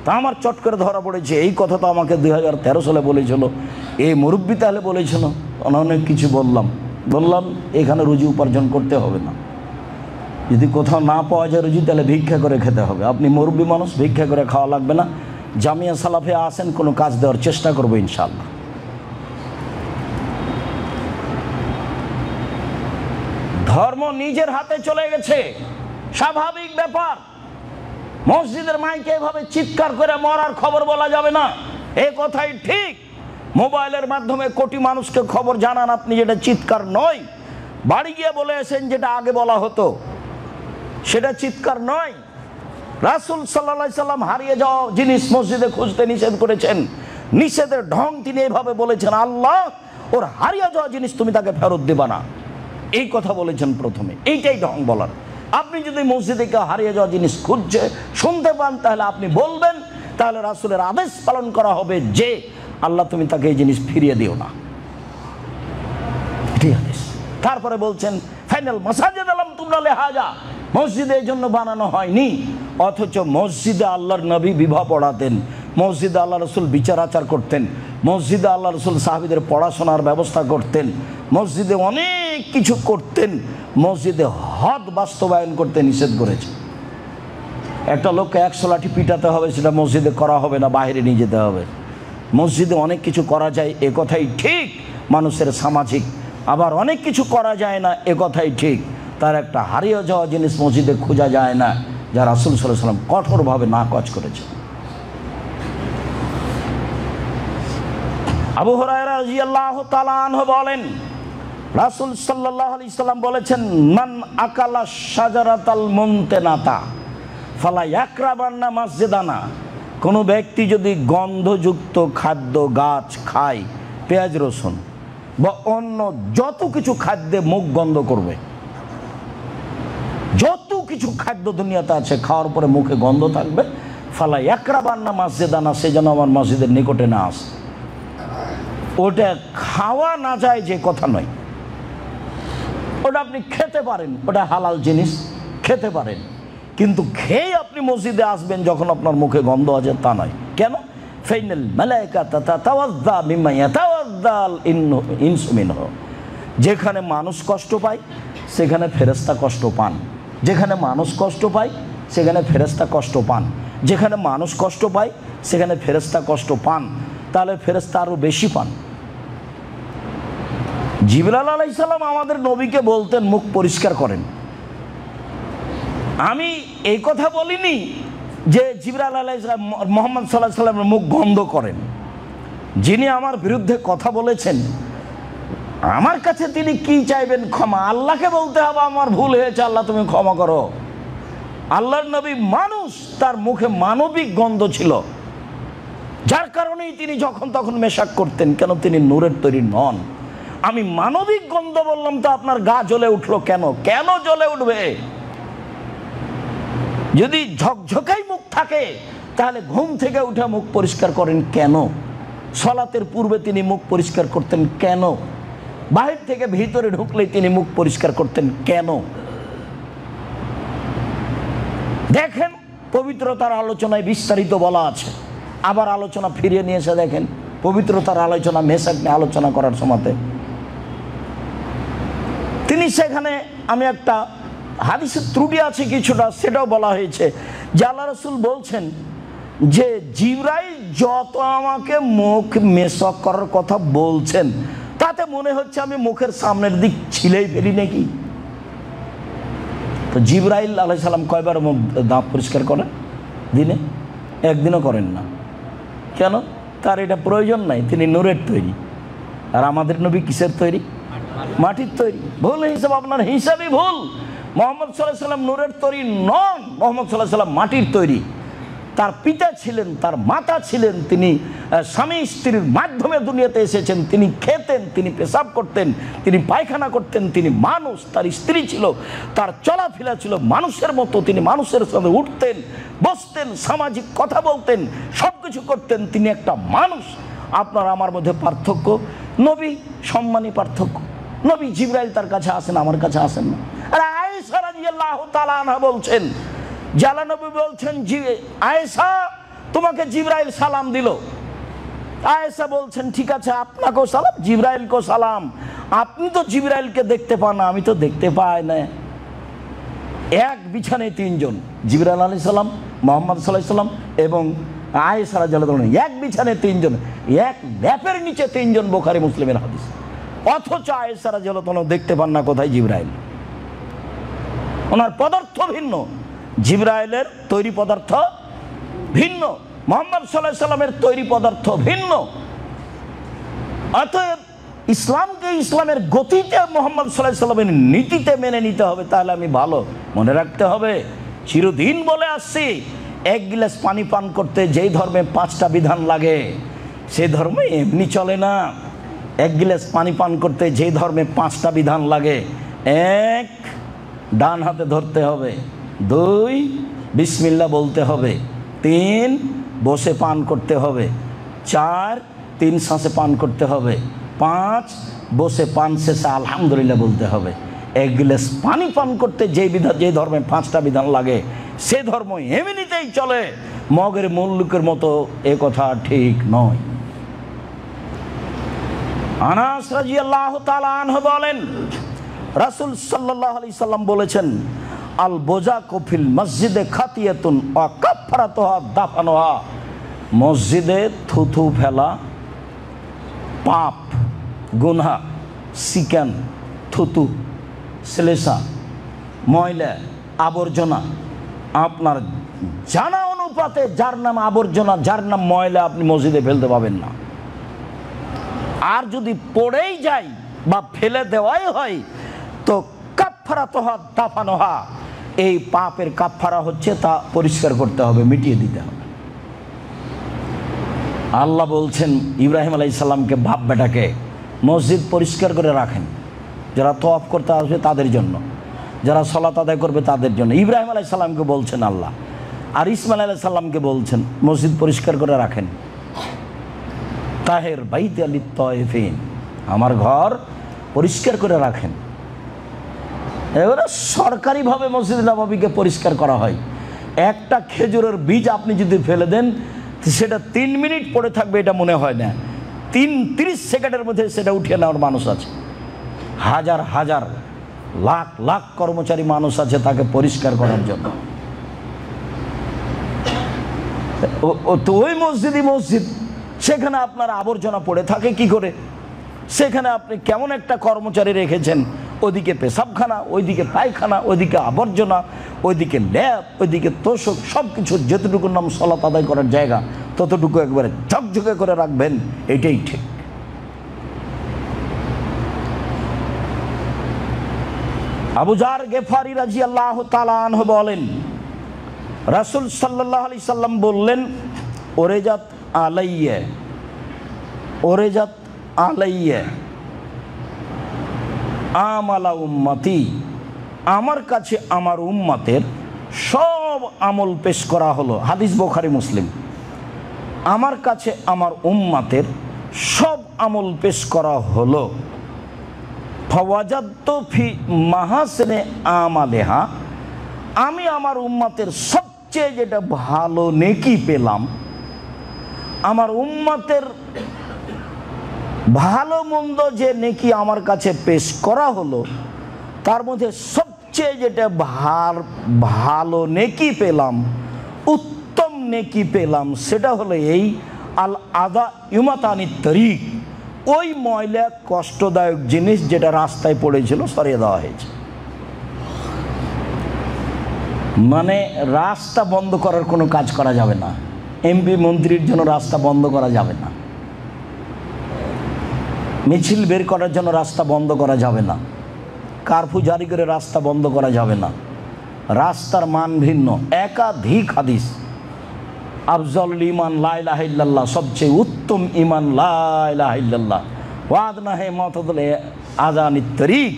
তা আমার চট করে ধরা পড়েছে। এই কথা তো আমাকে 2013 সালে বলেছিল, এই মুরব্বী তাহলে বলেছিল। অনেক কিছু বললাম এখানে রুজি উপার্জন করতে হবে না। যদি কোথাও না পাওয়া যায় রুজি, তাহলে ভিক্ষা করে খেতে হবে। আপনি মুরব্বী মানুষ, ভিক্ষা করে খাওয়া লাগবে না, জামিয়া সালাফে আসেন, কোনো কাজ দেওয়ার চেষ্টা করবো ইনশাআল্লাহ। ধর্ম নিজের হাতে চলে গেছে, স্বাভাবিক ব্যাপার। মসজিদের মাইকে এভাবে চিৎকার করে মরার খবর বলা যাবে না, এ কথাই ঠিক। মোবাইলের মাধ্যমে কোটি মানুষকে খবর জানান আপনি, যেটা চিৎকার নয়। বাড়ি গিয়ে বলে এসেন যেটা আগে বলা হতো, সেটা চিৎকার নয়। রাসূল সাল্লাল্লাহু আলাইহি সাল্লাম হারিয়ে যাওয়া জিনিস মসজিদে খুঁজতে নিষেধ করেছেন। নিষেধের ঢং তিনি এভাবে বলেছেন, আল্লাহ ওর হারিয়ে যাওয়া জিনিস তুমি তাকে ফেরত দেবা না, এই কথা বলেছেন প্রথমে। এইটাই ঢং বলার। আপনি যদি মসজিদে কেউ হারিয়ে যাওয়া জিনিস খুঁজছে শুনতে পান, তাহলে আপনি বলবেন, তাহলে রাসূলের আদেশ পালন করা হবে যে আল্লাহ তুমি তাকে এই জিনিস ফিরিয়ে দিও না, এটাই আদেশ। তারপরে বলছেন ফাইনাল মাসাজিদ আলাম তুমরা লিহাজা, মসজিদে এই জন্য বানানো হয়নি। অথচ মসজিদে আল্লাহর নবী বিবাহ পড়াতেন, মসজিদে আল্লাহ রসুল বিচার আচার করতেন, মসজিদে আল্লাহ রসুল সাহাবীদের পড়াশোনার ব্যবস্থা করতেন, মসজিদে অনেক কিছু করতেন। মসজিদে হদ বাস্তবায়ন করতে নিষেধ করেছে। একটা লোককে 100 লাঠি পিটাতে হবে, সেটা মসজিদে করা হবে না, বাইরে নিয়ে যেতে হবে। মসজিদে অনেক কিছু করা যায়, এ কথাই ঠিক, মানুষের সামাজিক। আবার অনেক কিছু করা যায় না, এ কথাই ঠিক। তার একটা হারিয়ে যাওয়া জিনিস মসজিদে খোঁজা যায় না, যা রাসূল সাল্লাল্লাহু আলাইহি ওয়াসাল্লাম কঠোরভাবে নাকচ করেছে। আবু হুরায়রা রাদিয়াল্লাহু তাআলা আনহু বলেন, রাসূল সাল্লাল্লাহু আলাইহি ওয়াসাল্লাম বলেছেন, মান আকালা শাজারাতাল মুনতানাতা ফালা ইয়াকরাবান্না মসজিদানা। কোনো ব্যক্তি যদি গন্ধযুক্ত খাদ্য গাছ খায়, পেঁয়াজ রসুন বা অন্য যত কিছু খাদ্যে মুখ গন্ধ করবে, যত কিছু খাদ্য দুনিয়াতে আছে খাওয়ার পরে মুখে গন্ধ থাকবে, ফালা ইয়াকরাবান্না মসজিদানা, সে যেন আমার মসজিদের নিকটে না আসে। ওটা খাওয়া না যায় যে কথা নয়, ওটা আপনি খেতে পারেন, ওটা হালাল জিনিস, খেতে পারেন। কিন্তু খেয়ে আপনি মসজিদে আসবেন যখন আপনার মুখে গন্ধ আছে, তা নয়। কেন? ফাইনাল মালাইকাতা তাতাওয়াজ্জা মিম্মা ইয়াতাওয়াজ্জাল ইনসু মিনহু। যেখানে মানুষ কষ্ট পায় সেখানে ফেরেশতা কষ্ট পান, যেখানে মানুষ কষ্ট পায় সেখানে ফেরেশতা কষ্ট পান, যেখানে মানুষ কষ্ট পায় সেখানে ফেরেশতা কষ্ট পান, তাহলে ফেরেশতা আরো বেশি পান। জিবরাইল আলাইহিস সালাম আমাদের নবীকে বলতেন মুখ পরিষ্কার করেন। আমি এই কথা বলিনি যে জিবরাইল আলাইহিস সালাম মুহাম্মদ সাল্লাল্লাহু আলাইহি ওয়াসাল্লামের মুখ গন্ধ করেন। যিনি আমার বিরুদ্ধে কথা বলেছেন, আমার কাছে তিনি কি চাইবেন? ক্ষমা। আল্লাহকে বলতে হবে আমার ভুল হয়েছে, আল্লাহ তুমি ক্ষমা করো। আল্লাহর নবী মানুষ, তার মুখে মানবিক গন্ধ ছিল, যার কারণেই তিনি যখন তখন মেশাক করতেন। কেন? তিনি নূরের তৈরি নন। আমি মানবিক গন্ধ বললাম তো আপনার গা জ্বলে উঠলো কেন? কেন জ্বলে উঠবে? যদি ঝকঝকাই মুখ থাকে তাহলে ঘুম থেকে উঠে মুখ পরিষ্কার করেন কেন? সালাতের পূর্বে তিনি মুখ পরিষ্কার করতেন কেন? বাহির থেকে ভিতরে ঢুকলেই তিনি মুখ পরিষ্কার করতেন কেন? দেখেন, পবিত্রতার আলোচনায় বিস্তারিত বলা আছে। আবার আলোচনা ফিরিয়ে নিয়ে এসে দেখেন পবিত্রতার আলোচনা মেসাক নিয়ে আলোচনা করার সময়তে তিনি সেখানে, আমি একটা হাদিসের ত্রুটি আছে কিছুটা, সেটাও বলা হয়েছে যে আল্লাহ রাসূল বলছেন যে জিবরাইল যত আমাকে মুখ মেসাক করার কথা বলছেন, তাতে মনে হচ্ছে আমি মুখের সামনের দিক ছিলেই ফেলি নাকি। তো জিবরাইল আলাইহিস সালাম কয়বার মুখ দাঁত পরিষ্কার করেন? দিনে? একদিনও করেন না। কেন? তার এটা প্রয়োজন নাই, তিনি নূরের তৈরি। আর আমাদের নবী কিসের তৈরি? মাটির তৈরি। ভুল হিসাব, আপনার হিসাবই ভুল। মুহাম্মদ সাল্লাল্লাহু আলাইহি ওয়াসাল্লাম নূরের তৈরি নন, মুহাম্মদ সাল্লাল্লাহু আলাইহি ওয়াসাল্লাম মাটির তৈরি। তার পিতা ছিলেন, তার মাতা ছিলেন, তিনি স্বামী স্ত্রীর মাধ্যমে দুনিয়াতে এসেছেন। তিনি খেতেন, তিনি পেশাব করতেন, তিনি পায়খানা করতেন, তিনি মানুষ। তার স্ত্রী ছিল, তার চলাফেরা ছিল মানুষের মতো। তিনি মানুষের সঙ্গে উঠতেন, বসতেন, সামাজিক কথা বলতেন, সব কিছু করতেন। তিনি একটা মানুষ। আপনার আমার মধ্যে পার্থক্য, নবী সম্মানী পার্থক্য। নবী জিবরাইল তার কাছে আসেন, আমার কাছে আসেন না। আর আয়েশা রাদিয়াল্লাহু তাআলা আনহা বলছেন, জালা নবী বলছেন, আয়েশা তোমাকে জিবরাইল সালাম দিল। আয়েশা বলছেন, ঠিক আছে, আপনাকেও সালাম, জিবরাইলকেও সালাম। আপনি তো জিবরাইলকে দেখতে পান না, আমি তো দেখতে পাই না। এক বিছানায় তিনজন, জিবরাইল আলাইহিস সালাম, মুহাম্মদ সাল্লাল্লাহু আলাইহি সাল্লাম এবং আয়েশা রাদিয়াল্লাহু তাআলা এক বিছানায় তিনজন, এক ল্যাপের নিচে তিনজন, বুখারী মুসলিমের হাদিস। অথচ আয়েশা রাদিয়াল্লাহু তাআলা দেখতে পান না কোথায় জিবরাইল। ওনার পদার্থ ভিন্ন, জিবরাইলের তৈরি পদার্থ ভিন্ন, মুহাম্মদ সাল্লাল্লাহু আলাইহি সাল্লামের তৈরি পদার্থ ভিন্ন। অতএব ইসলামকে ইসলামের গতিতে, মুহাম্মদ সাল্লাল্লাহু আলাইহি সাল্লামের নীতিতে মেনে নিতে হবে। তাহলে আমি ভালো মনে রাখতে হবে, চিরদিন বলে আসছি, এক গিলাস পানি পান করতে যেই ধর্মে 5টা বিধান লাগে সেই ধর্মে এমনি চলে না। এক গিলাস পানি পান করতে যেই ধর্মে 5টা বিধান লাগে, 1 ডান হাতে ধরতে হবে, 2 বিসমিল্লাহ বলতে হবে, 3 বসে পান করতে হবে, 4 3 শ্বাসে পান করতে হবে, 5 বসে পান শেষে আলহামদুলিল্লাহ বলতে হবে। এক গ্লাস পানি পান করতে যে ধর্মে 5টা বিধান লাগে সে ধর্ম এমনিতেই চলে, মগের মুল্লুকের মতো, এ কথা ঠিক নয়। আনাস রাদিয়াল্লাহু তাআলা আনহু বলেন, রাসূল সাল্লাল্লাহু আলাইহি সাল্লাম বলেছেন, আল বোজা কফিল মসজিদে খাতিয়াতুন ওয়া কাফফারাতুহা দাফানুহা। মসজিদে থুথু ফেলা পাপ, গুনাহ, সিকান, থুতু, শ্লেষা, ময়লা, আবর্জনা, আপনার জানা অনুপাতে যার নাম আবর্জনা, যার নাম ময়লা আপনি মসজিদে ফেলতে পাবেন না। আর যদি পড়েই যায় বা ফেলে দেওয়াই হয় তো কাফফারাতুহা দাফানুহা, এই পাপের কাফফারা হচ্ছে তা পরিষ্কার করতে হবে, মিটিয়ে দিতে হবে। আল্লাহ বলছেন ইব্রাহিম আলাইহিস সালামকে, বাপ বেটাকে মসজিদ পরিষ্কার করে রাখেন, যারা তওয়াফ করতে আসবে তাদের জন্য, যারা সালাত আদায় করবে তাদের জন্য। ইব্রাহিম আলাইহিস সালামকে বলছেন আল্লাহ, আর ইসমাইল আলাইহিস সালামকে বলছেন মসজিদ পরিষ্কার করে রাখেন। তাহের বাইতি লিত তায়েফিন, আমার ঘর পরিষ্কার করে রাখেন। এবারে সরকারিভাবে মসজিদ নববীকে পরিষ্কার করা হয়। একটা খেজুরের বীজ আপনি যদি ফেলে দেন সেটা 3 মিনিট পড়ে থাকবে এটা মনে হয় না, 30 সেকেন্ডের মধ্যে সেটা উঠিয়ে নেওয়ার মানুষ আছে। হাজার হাজার লাখ লাখ কর্মচারী মানুষ আছে তাকে পরিষ্কার করার জন্য। তো ওই মসজিদই মসজিদ, সেখানে আপনার আবর্জনা পড়ে থাকে কি করে? সেখানে আপনি কেমন একটা কর্মচারী রেখেছেন, ওদিকে পেশাবখানা, ওইদিকে পায়খানা, ওইদিকে আবর্জনা, ওইদিকে ল্যাব, ওইদিকে তোষক, সব কিছু যতটুকুর নাম সালাত আদায় করার জায়গা ততটুকু একবারে ঝকঝকে করে রাখবেন, এটাই ঠিক। আবু যার গেফারি রাদিয়াল্লাহু তাআলা আনহু বলেন, রাসূল সাল্লাল্লাহু আলাইহি সাল্লাম বললেন, ওরেজাত আলাইয়া, ওরেজাত আলাইয়া আমালা উম্মতি, আমার কাছে আমার উম্মতের সব আমল পেশ করা হলো। হাদিস বুখারী মুসলিম। আমার কাছে আমার উম্মতের সব আমল পেশ করা হলো। ফাওয়াজাদতু ফি মাহাসিনে আমালিহা, আমি আমার উম্মতের সবচেয়ে যেটা ভালো নেকি পেলাম, আমার উম্মতের ভালো মন্দ যে নেকি আমার কাছে পেশ করা হলো তার মধ্যে সবচেয়ে যেটা ভালো নেকি পেলাম, উত্তম নেকি পেলাম, সেটা হলো এই, আল আদা ইমাতানিত তরিক, ওই ময়লা কষ্টদায়ক জিনিস যেটা রাস্তায় পড়েছিল সরিয়ে দেওয়া হয়েছে। মানে রাস্তা বন্ধ করার কোনো কাজ করা যাবে না, এমপি মন্ত্রীর জন্য রাস্তা বন্ধ করা যাবে না, মিছিল বের করার জন্য রাস্তা বন্ধ করা যাবে না, কারফিউ জারি করে রাস্তা বন্ধ করা যাবে না। রাস্তার মান ভিন্ন। একাধিক হাদিস, আফজলুল ঈমান লা ইলাহা ইল্লাল্লাহ, সবচেয়ে উত্তম ঈমান লা ইলাহা ইল্লাল্লাহ, ওয়া আদনাহু মাতাদুল আযানিত তরিক,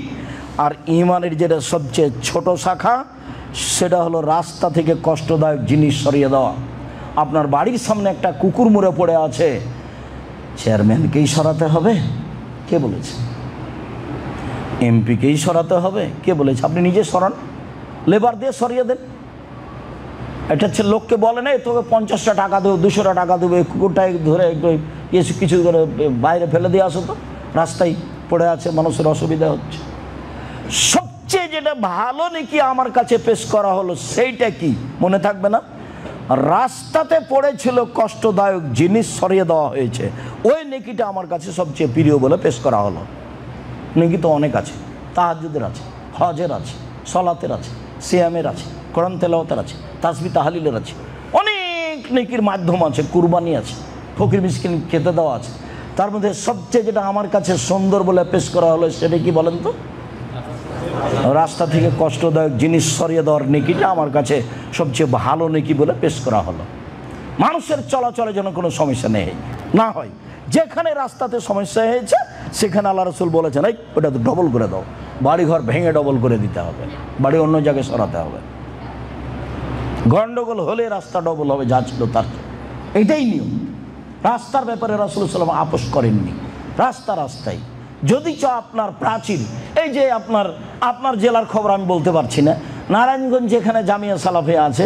আর ঈমানের যেটা সবচেয়ে ছোট শাখা সেটা হলো রাস্তা থেকে কষ্টদায়ক জিনিস সরিয়ে দেওয়া। আপনার বাড়ির সামনে একটা কুকুর মরে পড়ে আছে, চেয়ারম্যানকেই সরাতে হবে? কে বলেছে? এমপিকেই সরাতে হবে? কে বলেছে? আপনি নিজে সরান, লেবার দিয়ে সরিয়ে দেন। এটা হচ্ছে লোককে বলে না তোকে 50টা টাকা দেবো, 200টা টাকা দেবো, কুকুরটাই ধরে একটু কিছু করে বাইরে ফেলে দিয়ে আসো তো, রাস্তায় পড়ে আছে, মানুষের অসুবিধা হচ্ছে। সবচেয়ে যেটা ভালো নাকি আমার কাছে পেশ করা হলো সেইটা কি মনে থাকবে না? রাস্তাতে পড়েছিল কষ্টদায়ক জিনিস সরিয়ে দেওয়া হয়েছে, ওই নেকিটা আমার কাছে সবচেয়ে প্রিয় বলে পেশ করা হলো। নেকি তো অনেক আছে, তাহাজ্জুদের আছে, হজের আছে, সলাতের আছে, সিয়ামের আছে, কোরআন তেলাওয়াতের আছে, তাসবিহ তাহলিলের আছে, অনেক নেকির মাধ্যম আছে, কুরবানি আছে, ফকির মিসকিন খেতে দেওয়া আছে। তার মধ্যে সবচেয়ে যেটা আমার কাছে সুন্দর বলে পেশ করা হলো সেটা কি বলেন তো? রাস্তা থেকে কষ্টদায়ক জিনিস সরিয়ে দেওয়ার নেকিটা আমার কাছে সবচেয়ে ভালো নেকি বলে পেশ করা হলো। মানুষের চলাচলে যেন কোনো সমস্যা নেই না হয়, যেখানে রাস্তাতে সমস্যা হয়েছে সেখানে আল্লাহ রাসূল বলেছেন এই ওটা তো ডবল করে দাও, বাড়িঘর ভেঙে ডবল করে দিতে হবে, বাড়ি অন্য জায়গায় সরাতে হবে। গন্ডগোল হলে রাস্তা ডবল হবে, যা ছিল তার, এটাই নিয়ম। রাস্তার ব্যাপারে রাসূল সাল্লাল্লাহু আলাইহি ওয়াসাল্লাম আপোষ করেননি। রাস্তা রাস্তাই, যদি চ আপনার প্রাচীর, এই যে আপনার জেলার খবর আমি বলতে পারছি না, নারায়ণগঞ্জ যেখানে জামিয়া সালাফিয়া আছে,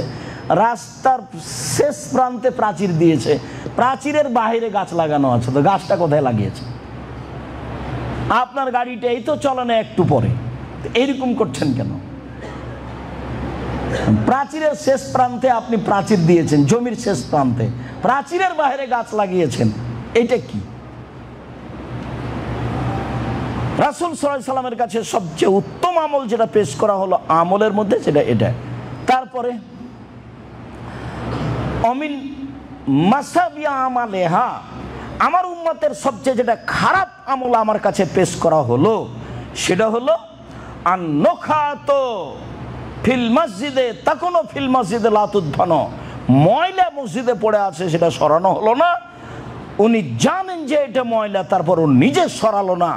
রাস্তার শেষ প্রান্তে প্রাচীর দিয়েছে, প্রাচীরের বাইরে গাছ লাগানো আছে, তো গাছটা কোথায় লাগিয়েছে? আপনার গাড়িটা এই তো চলে না একটু পরে, এইরকম করছেন কেন? প্রাচীরের শেষ প্রান্তে আপনি প্রাচীর দিয়েছেন, জমির শেষ প্রান্তে প্রাচীরের বাইরে গাছ লাগিয়েছেন, এটা কি? রাসূল সাল্লাল্লাহু আলাইহি ওয়াসাল্লামের কাছে সবচেয়ে উত্তম আমল যেটা পেশ করা হলো আমলের মধ্যে সেটা এটা। তারপরে অমিন মাসাবিয়া আমালেহা, আমার উম্মতের সবচেয়ে যেটা খারাপ আমল আমার কাছে পেশ করা হলো সেটা হলো আন-নুখাতো ফিল মসজিদে তাকুনু ফিল মসজিদে লা তুদফানু, ময়লা মসজিদে পড়ে আছে সেটা সরানো হলো না, উনি জানেন যে এটা ময়লা, তারপর ও নিজে সরালো না,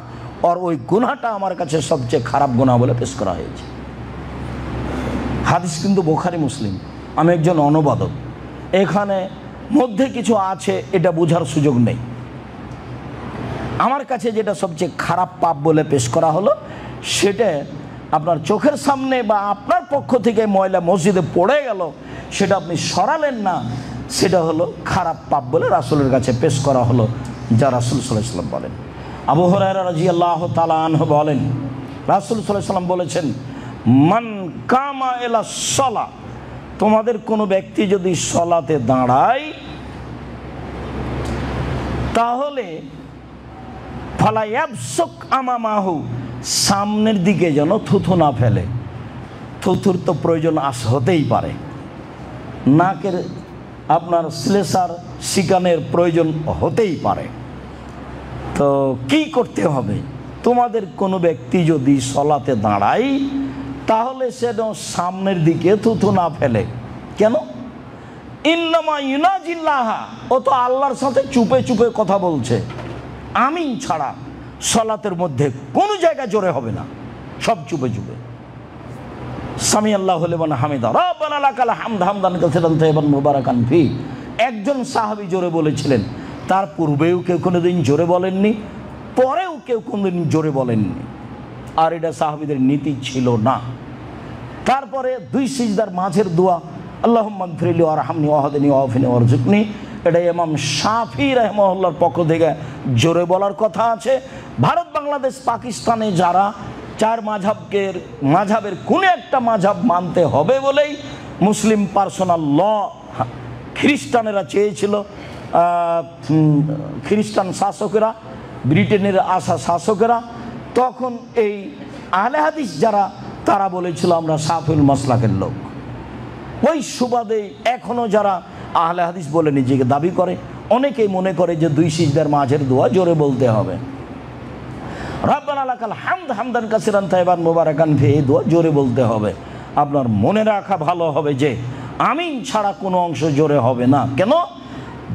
আর ওই গুনাহটা আমার কাছে সবচেয়ে খারাপ গুনাহ বলে পেশ করা হয়েছে। হাদিস কিন্তু বুখারী মুসলিম, আমি একজন অনুবাদক, এখানে মধ্যে কিছু আছে এটা বোঝার সুযোগ নেই। আমার কাছে যেটা সবচেয়ে খারাপ পাপ বলে পেশ করা হলো সেটা আপনার চোখের সামনে বা আপনার পক্ষ থেকে ময়লা মসজিদে পড়ে গেল, সেটা আপনি সরালেন না, সেটা হলো খারাপ পাপ বলে রাসূলের কাছে পেশ করা হলো, যা রাসূল সাল্লাল্লাহু আলাইহি ওয়াসাল্লাম বলেন। আবু হুরায়রা রাদিয়াল্লাহু তাআলা আনহু বলেন, রাসূল সাল্লাল্লাহু আলাইহি ওয়াসাল্লাম বলেছেন, মান কামা ইলা সালাহ, তোমাদের কোনো ব্যক্তি যদি সলাতে দাঁড়ায় তাহলে ফালা ইয়াবসুক আমামাহু, সামনের দিকে যেন থুথু না ফেলে। থুথুর তো প্রয়োজন হতেই পারে, নাকের আপনার শ্লেষার শিকানের প্রয়োজন হতেই পারে, তো কি করতে হবে? তোমাদের কোনো ব্যক্তি যদি সলাতে দাঁড়ায় তাহলে সে সামনের দিকে থুথু না ফেলে। কেন? ইন্নামা ইউনাজিল্লাহ, ও তো আল্লাহর সাথে চুপে চুপে কথা বলছে। আমিন ছাড়া সলাতের মধ্যে কোনো জায়গায় জোরে হবে না, সব চুপে চুপে। সামি আল্লাহু লিমান হামিদা রাব্বানা লাকাল হামদ হামদান কাসীরান তাইয়িবান মুবারাকান ফি, একজন সাহাবী জোরে বলেছিলেন, তার পূর্বেও কেউ কোনোদিন জোরে বলেননি, পরেও কেউ কোনোদিন জোরে বলেননি, আর এটা সাহাবীদের নীতি ছিল না। তারপরে দুই সিজদার মাঝের দোয়া, আল্লাহুম্মা গফিরলি ওয়ারহামনি ওয়াহদিনি ওয়াআফিনি ওয়ারযুকনি, এটা ইমাম শাফি রাহিমাহুল্লাহর পক্ষ থেকে জোরে বলার কথা আছে। ভারত বাংলাদেশ পাকিস্তানে যারা চার মাযহাবের কোনো একটা মাযহাব মানতে হবে বলেই মুসলিম পার্সোনাল ল খ্রিস্টানেরা চেয়েছিল, খ্রিস্টান শাসকেরা, ব্রিটেনের আসা শাসকেরা, তখন এই আহলে হাদিস যারা তারা বলেছিল আমরা শাফিউল মাসলাকের লোক। ওই সুবাদে এখনও যারা আহলে হাদিস বলে নিজেকে দাবি করে, অনেকেই মনে করে যে দুই সিজদার মাঝের দোয়া জোরে বলতে হবে, রাব্বানা লাকাল হামদ হামদান কাসীরান তাইয়িবান মুবারাকান ফি, এই দোয়া জোরে বলতে হবে। আপনার মনে রাখা ভালো হবে যে আমিন ছাড়া কোনো অংশ জোরে হবে না। কেন?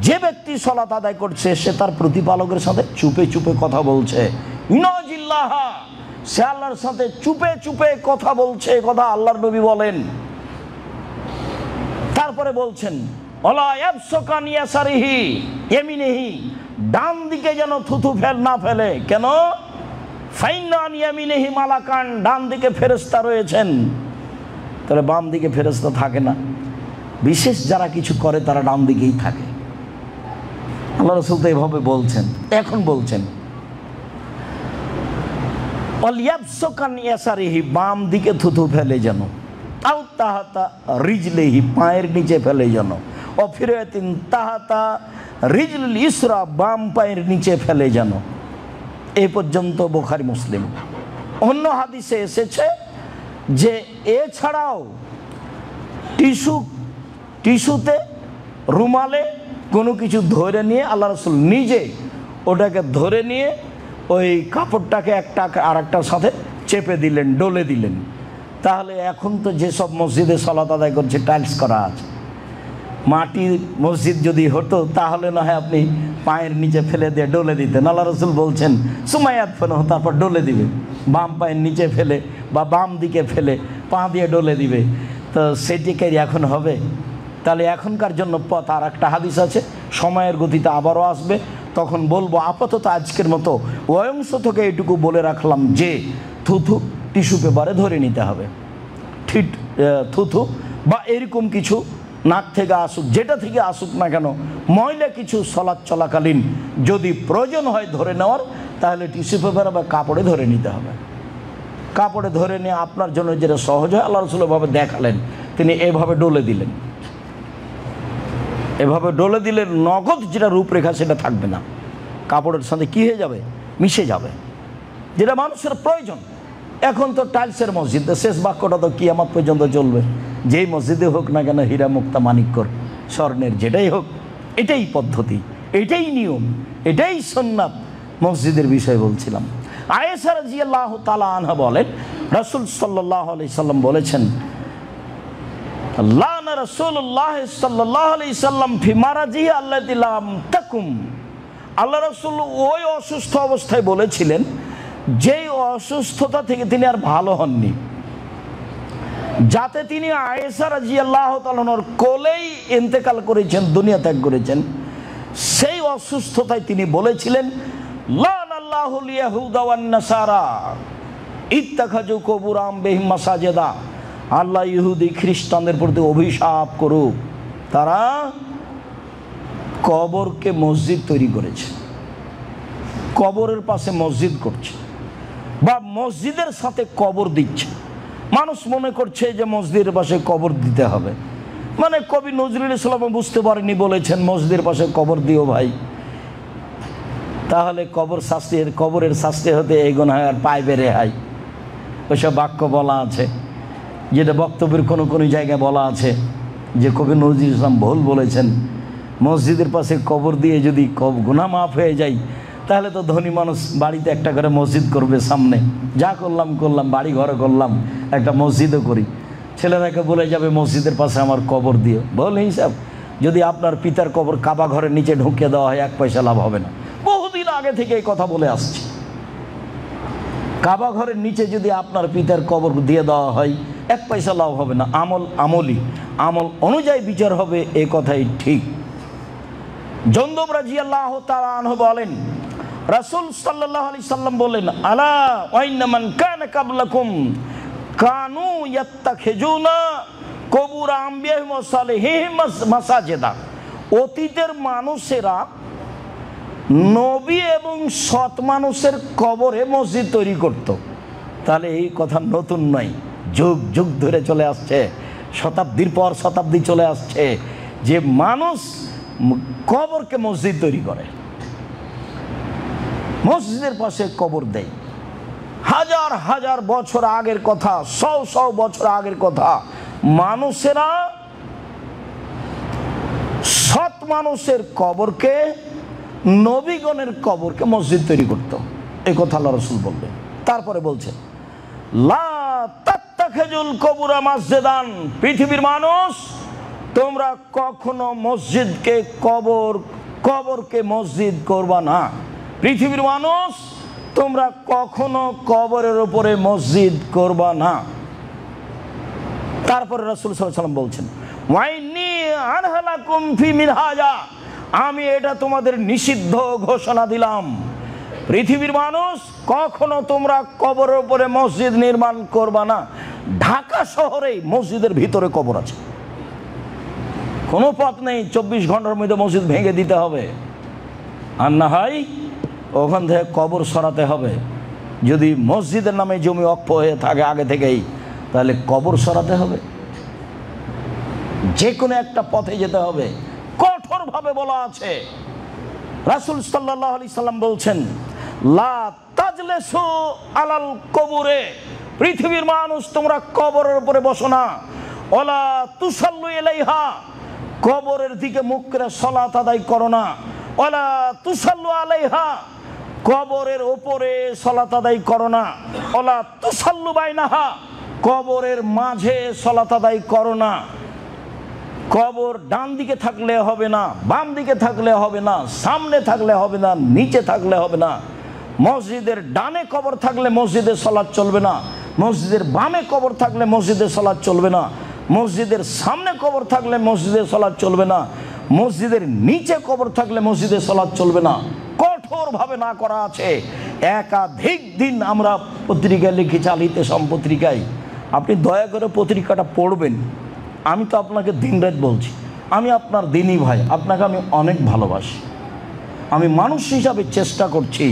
যে ব্যক্তি সালাত আদায় করছে সে তার প্রতিপালকের সাথে চুপে চুপে কথা বলছে। ইউনাজিল্লাহ, সে আল্লাহর সাথে চুপে চুপে কথা বলছে, কথা আল্লাহর নবী বলেন। তারপরে বলছেন ওয়ালা ইয়াবসুকান ইয়াসারিহি ইয়ামিনিহি, ডান দিকে যেন থুথু না ফেলে। কেন? ফাইন্না আন ইয়ামিনিহি মালাকান, ডান দিকে ফেরেশতা রয়েছেন। তাহলে বাম দিকে ফেরেশতা থাকে না, বিশেষ যারা কিছু করে তারা ডান দিকেই থাকে। আল্লাহ রাসূল তো এভাবে বলছেন, এখন বলছেন ওয়াল ইয়াবসুকান ইয়াসারিহি, বাম দিকে থুথু ফেলে যেন, আও তাহাতা রিজলিহি, পায়ের নিচে ফেলে যেন, অফিরাতিন তাহাতা রিজলিল ইসরা, বাম পায়ের নিচে ফেলে যেন। এই পর্যন্ত বুখারী মুসলিম। অন্য হাদিসে এসেছে যে এছাড়াও টিস্যুতে রুমালে কোনো কিছু ধরে নিয়ে আল্লাহ রাসূল নিজে ওটাকে ধরে নিয়ে ওই কাপড়টাকে একটা আর একটার সাথে চেপে দিলেন, ডলে দিলেন। তাহলে এখন তো যেসব মসজিদে সালাত আদায় করছে টাইলস করা আছে, মাটির মসজিদ যদি হতো তাহলে না হয় আপনি পায়ের নিচে ফেলে দিয়ে ডলে দিতেন। আল্লাহ রাসূল বলছেন সুমাইয়াত ফেলো, তারপর ডলে দিবে, বাম পায়ের নিচে ফেলে বা বাম দিকে ফেলে পা দিয়ে ডলে দিবে। তো সেটিকে এখন হবে? তাহলে এখনকার জন্য পথ আর একটা হাদিস আছে, সময়ের গতিতে আবারও আসবে, তখন বলবো। আপাতত আজকের মতো ওই অংশ থেকে এটুকু বলে রাখলাম যে থুথু টিস্যু পেপারে ধরে নিতে হবে। ঠিক থুথু বা এরকম কিছু নাক থেকে আসুক, যেটা থেকে আসুক না কেন, ময়লা কিছু সালাত চলাকালীন যদি প্রয়োজন হয় ধরে নেওয়ার, তাহলে টিস্যু পেপার বা কাপড়ে ধরে নিতে হবে। কাপড়ে ধরে নিয়ে আপনার জন্য যেটা সহজ হয়, আল্লাহ রাসূল এভাবে দেখালেন, তিনি এভাবে ডলে দিলেন। এভাবে ডলে দিলে নগদ যেটা রূপরেখা সেটা থাকবে না, কাপড়ের সাথে কী হয়ে যাবে, মিশে যাবে, যেটা মানুষের প্রয়োজন। এখন তো টাইলসের মসজিদ, শেষ বাক্যটা তো কিয়ামত পর্যন্ত চলবে। যেই মসজিদে হোক না কেন, হীরা মুক্তা মানিক্যর স্বর্ণের, যেটাই হোক, এটাই পদ্ধতি, এটাই নিয়ম, এটাই সুন্নাত মসজিদের বিষয় বলছিলাম। আয়েশা রাদিয়াল্লাহু তাআলা আনহা বলেন, রাসূল সাল্লাল্লাহু আলাইহি সাল্লাম বলেছেন, লানা রাসূলুল্লাহ সাল্লাল্লাহু আলাইহি সাল্লাম ফি মারাজিহি আল্লাতী লাম তাকুম। আল্লাহ রাসূল ওই অসুস্থ অবস্থায় বলেছিলেন যেই অসুস্থতা থেকে তিনি আর ভালো হননি, যাতে তিনি আয়েশা রাদিয়াল্লাহু তাআলার কোলেই ইন্তেকাল করেছেন, দুনিয়া ত্যাগ করেছেন। সেই অসুস্থতায় তিনি বলেছিলেন, লানাল্লাহুল ইয়াহুদা ওয়ান নাসারা ইত্তাখাযু কুবুর আনবিহিম মাসাজিদা। আল্লাহ ইহুদি খ্রিস্টানদের প্রতি অভিশাপ করুক, তারা কবরকে মসজিদ তৈরি করেছে, কবরের পাশে মসজিদ করছে বা মসজিদের সাথে কবর দিচ্ছে। মানুষ মনে করছে যে মসজিদের পাশে কবর দিতে হবে, মানে কবি নজরুল ইসলাম বুঝতে পারেনি, বলেছেন মসজিদের পাশে কবর দিও ভাই। তাহলে কবরের শাস্তি হতে এই গুনাহ আর পাইবে রেহাই। ওইসব বাক্য বলা আছে, যেটা বক্তব্যের কোনো জায়গায় বলা আছে যে কবি নজরুল ইসলাম ভুল বলেছেন, মসজিদের পাশে কবর দিয়ে যদি গুনাহ মাফ হয়ে যায়, তাহলে তো ধনী মানুষ বাড়িতে একটা করে মসজিদ করবে, সামনে যা করলাম বাড়ি ঘরে করলাম, একটা মসজিদও করি, ছেলেরাকে বলে যাবে মসজিদের পাশে আমার কবর দিও। বল হিসাব, যদি আপনার পিতার কবর কাবা ঘরের নিচে ঢুকিয়ে দেওয়া হয়, এক পয়সা লাভ হবে না। বহুদিন আগে থেকে এই কথা বলে আসছি, কাবা ঘরের নিচে যদি আপনার পিতার কবর দিয়ে দেওয়া হয়, এক পয়সা লাভ হবে না। আমল অনুযায়ী বিচার হবে, এই কথাই ঠিক। জন্দব রাদিয়াল্লাহু তাআলা আনহু বলেন, রাসূল সাল্লাল্লাহু আলাইহি সাল্লাম বলেন, আলা ওয়াইন্না মান কানা কাবলাকুম কানু ইয়াত্তাখিজুনা কুবুর আনবিয়াহিম ওয়া সালিহিম মাসাজিদা। অতীতের মানুষেরা নবী এবং সৎ মানুষের কবরে মসজিদ তৈরি করত। তাহলে এই কথা নতুন নয়, যুগ যুগ ধরে চলে আসছে, শতাব্দীর পর শতাব্দী চলে আসছে যে মানুষ কবরকে মসজিদ তৈরি করে, মসজিদের পাশে কবর দেয়। হাজার হাজার বছর আগের কথা, শও বছর আগের কথা, মানুষেরা সৎ মানুষের কবরকে, নবীগণের কবরকে মসজিদ তৈরি করত। এই কথা আল্লাহ রাসূল বলবেন। তারপরে বলছেন, লা তাত্তাখিজুল কুবুরা মাসজিদান। পৃথিবীর মানুষ, তোমরা কখনো মসজিদকে কবরকে মসজিদ করবা না। পৃথিবীর মানুষ, তোমরা কখনো কবরের উপরে মসজিদ করবা না। তারপরে রাসূল সাল্লাল্লাহু আলাইহি ওয়াসাল্লাম বলছেন, ওয়াইন্নী আনহালাকুম ফি মিনহাজা। আমি এটা তোমাদের নিষিদ্ধ ঘোষণা দিলাম। পৃথিবীর মানুষ, কখনো তোমরা কবরের উপরে মসজিদ নির্মাণ করবা না। ঢাকা শহরে মসজিদের ভিতরে কবর আছে, কোনো পথ নেই 24 ঘন্টার মধ্যে মসজিদ ভেঙে দিতে হবে, আর না হয় ওখান থেকে কবর সরাতে হবে। যদি মসজিদের নামে জমি অক্ষ হয়ে থাকে আগে থেকেই, তাহলে কবর সরাতে হবে। যে কোনো একটা পথে যেতে হবে। কঠোরভাবে বলা আছে, রাসূল সাল্লাল্লাহু আলাইহি সাল্লাম বলছেন, লা তাজলিসু আলাল কবুরে, পৃথিবীর মানুষ তোমরা কবরের উপরে বসো না। ওয়ালা তুসাল্লু ইলাইহা, কবরের দিকে মুখ করে সালাত আদায় করো না। ওয়ালা তুসাল্লু আলাইহা, কবরের উপরে সালাত আদায় করো না। ওয়ালা তুসাল্লু বাইনাহা, কবরের মাঝে সালাত আদায় করো না। কবর ডান দিকে থাকলে হবে না, বাম দিকে থাকলে হবে না, সামনে থাকলে হবে না, নিচে থাকলে হবে না। মসজিদের ডানে কবর থাকলে মসজিদে সালাত চলবে না, মসজিদের বামে কবর থাকলে মসজিদে সালাত চলবে না, মসজিদের সামনে কবর থাকলে মসজিদে সালাত চলবে না, মসজিদের নিচে কবর থাকলে মসজিদে সালাত চলবে না। কঠোরভাবে না করা আছে। একাধিক দিন আমরা পত্রিকায় লিখেছি, আলিতে সম্পত্রিকায়, আপনি দয়া করে পত্রিকাটা পড়বেন। আমি তো আপনাকে দিনরাত বলছি, আমি আপনার দিনী ভাই, আপনাকে আমি অনেক ভালোবাসি। আমি মানুষ হিসাবে চেষ্টা করছি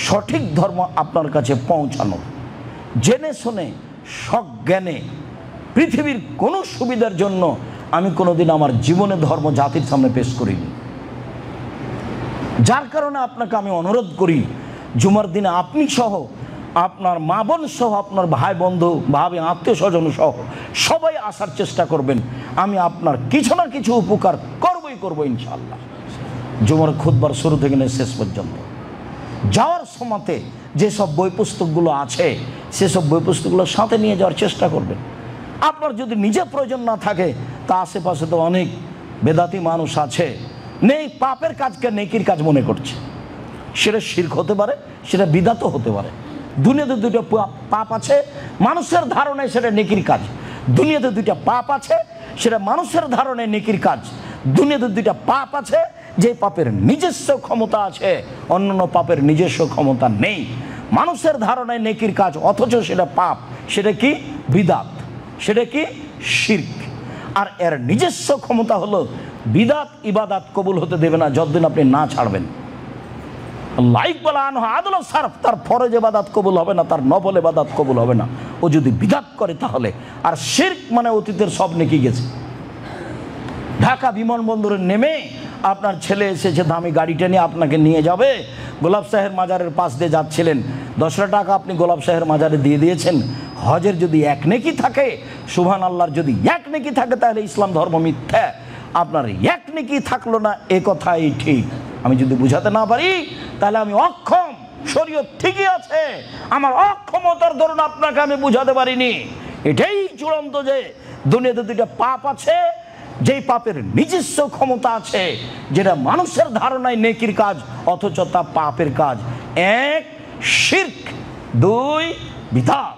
সঠিক ধর্ম আপনার কাছে পৌঁছানোর। জেনে শুনে সজ্ঞানে পৃথিবীর কোনো সুবিধার জন্য আমি কোনোদিন আমার জীবনে ধর্ম জাতির সামনে পেশ করিনি। যার কারণে আপনাকে আমি অনুরোধ করি, জুমার দিনে আপনি সহ, আপনার মা বোন সহ, আপনার ভাই বন্ধু ভাবি আত্মীয় স্বজন সহ সবাই আসার চেষ্টা করবেন। আমি আপনার কিছু না কিছু উপকার করবই ইনশাআল্লাহ, জুমার খুতবার শুরু থেকে নিয়ে শেষ পর্যন্ত। যাওয়ার সময়তে যেসব বই পুস্তকগুলো আছে সেসব বই পুস্তকগুলো সাথে নিয়ে যাওয়ার চেষ্টা করবেন। আপনার যদি নিজে প্রয়োজন না থাকে, তা আশেপাশে তো অনেক বেদাতি মানুষ আছে, নেই পাপের কাজকে নেকির কাজ মনে করছে। সেটা শিরক হতে পারে, সেটা বিদাতও হতে পারে। দুনিয়াতে দুইটা পাপ আছে, মানুষের ধারণায় সেটা নেকির কাজ। দুনিয়াতে দুইটা পাপ আছে, সেটা মানুষের ধারণায় নেকির কাজ। দুনিয়াতে দুইটা পাপ আছে, যে পাপের নিজস্ব ক্ষমতা আছে, অন্যান্য পাপের নিজস্ব ক্ষমতা নেই। মানুষের ধারণায় নেকির কাজ, অথচ সেটা পাপ। সেটা কি? বিদাত। সেটা কি? শিরক। আর এর নিজস্ব ক্ষমতা হলো বিদাত ইবাদাত কবুল হতে দেবে না যতদিন আপনি না ছাড়বেন। লাইক বলা আনহা আদল সারফ, তার ফরজ ইবাদাত কবুল হবে না, তার নফল ইবাদাত কবুল হবে না ও যদি বিদাত করে তাহলে। আর শিরক মানে অতীতের সব নেকি গেছে। ঢাকা বিমানবন্দরে নেমে আপনার ছেলে এসেছে দামি গাড়িটা নিয়ে আপনাকে নিয়ে যাবে, গোলাপ শাহের মাজারের পাশ দিয়ে যাচ্ছিলেন, 10 টাকা আপনি গোলাপ শাহের মাজারে দিয়ে দিয়েছেন। হজের যদি এক নেকি থাকে, সুবহান আল্লাহর যদি এক নেকি থাকে, তাহলে ইসলাম ধর্ম মিথ্যা। আপনার এক নেকি থাকলো না, এ কথাই ঠিক। আমি যদি বুঝাতে না পারি তাহলে আমি অক্ষম। শরীয়ত ঠিকই আছে, আমার অক্ষমতার দরুন আপনাকে আমি বুঝাতে পারিনি। এটাই চূড়ান্ত যে দুনিয়াতে দুইটা পাপ আছে, যেই পাপের নিজস্ব ক্ষমতা আছে, যেটা মানুষের ধারণায় নেকির কাজ অথচ তা পাপের কাজ। 1 শিরক, 2 বিদাত।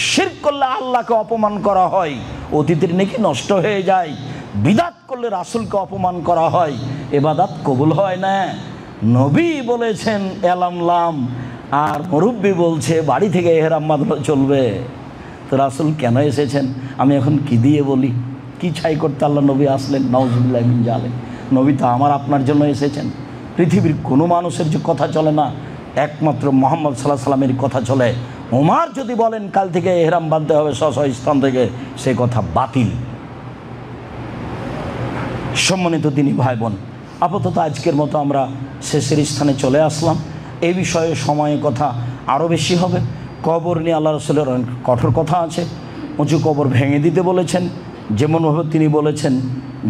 শিরক করলে আল্লাহকে অপমান করা হয়, অতীতের নেকি নষ্ট হয়ে যায়। বিদাত করলে রাসূলকে অপমান করা হয়, ইবাদত কবুল হয় না। নবী বলেছেন এলামলাম, আর মুরব্বী বলছে বাড়ি থেকে এহরাম বাঁধলে চলবে। তো রাসূল কেন এসেছেন আমি এখন কি দিয়ে বলি? কি ছাই করতে আল্লাহ নবী আসলেন? নাউজুবিল্লাহ মিন জালিক। নবী তো আমার আপনার জন্য এসেছেন। পৃথিবীর কোনো মানুষের যে কথা চলে না, একমাত্র মুহাম্মদ সাল্লাল্লাহু আলাইহি ওয়াসাল্লামের কথা চলে। ওমর যদি বলেন কাল থেকে এহরাম বাঁধতে হবে স্ব স্থান থেকে, সে কথা বাতিল। সম্মানিত দিনী ভাই বোন, আপাতত আজকের মতো আমরা শেষের স্থানে চলে আসলাম। এই বিষয়ে সময়ে কথা আরও বেশি হবে। কবর নিয়ে আল্লাহ রাসূলের কঠোর কথা আছে। উঁচু কবর ভেঙে দিতে বলেছেন, যেমনভাবে তিনি বলেছেন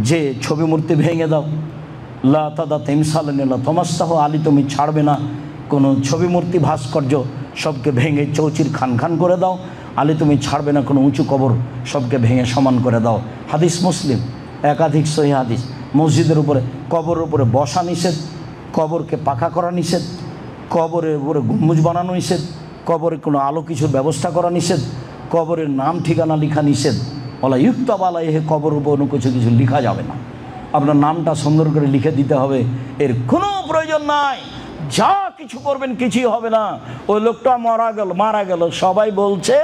যে ছবি মূর্তি ভেঙে দাও, লা তাদা তিমসালান লা তামাসসাহু, আলী তুমি ছাড়বে না কোনো ছবি মূর্তি ভাস্কর্য, সবকে ভেঙে চৌচির খান খান করে দাও। আলী তুমি ছাড়বে না কোনো উঁচু কবর, সবকে ভেঙে সমান করে দাও। হাদিস মুসলিম, একাধিক সহিহ হাদিস। মসজিদের উপরে, কবরের উপরে বসা নিষেধ, কবরকে পাকা করা নিষেধ, কবরের উপরে গম্বুজ বানানো নিষেধ, কবরে কোনো আলো কিছুর ব্যবস্থা করা নিষেধ, কবরের নাম ঠিকানা লেখা নিষেধ। ওলা ইউক্তাব আলাইহি, কবরের উপর কিছু লেখা যাবে না। আপনার নামটা সুন্দর করে লিখে দিতে হবে, এর কোনো প্রয়োজন নাই। যা কিছু করবেন কিছুই হবে না। ওই লোকটা মারা গেল, সবাই বলছে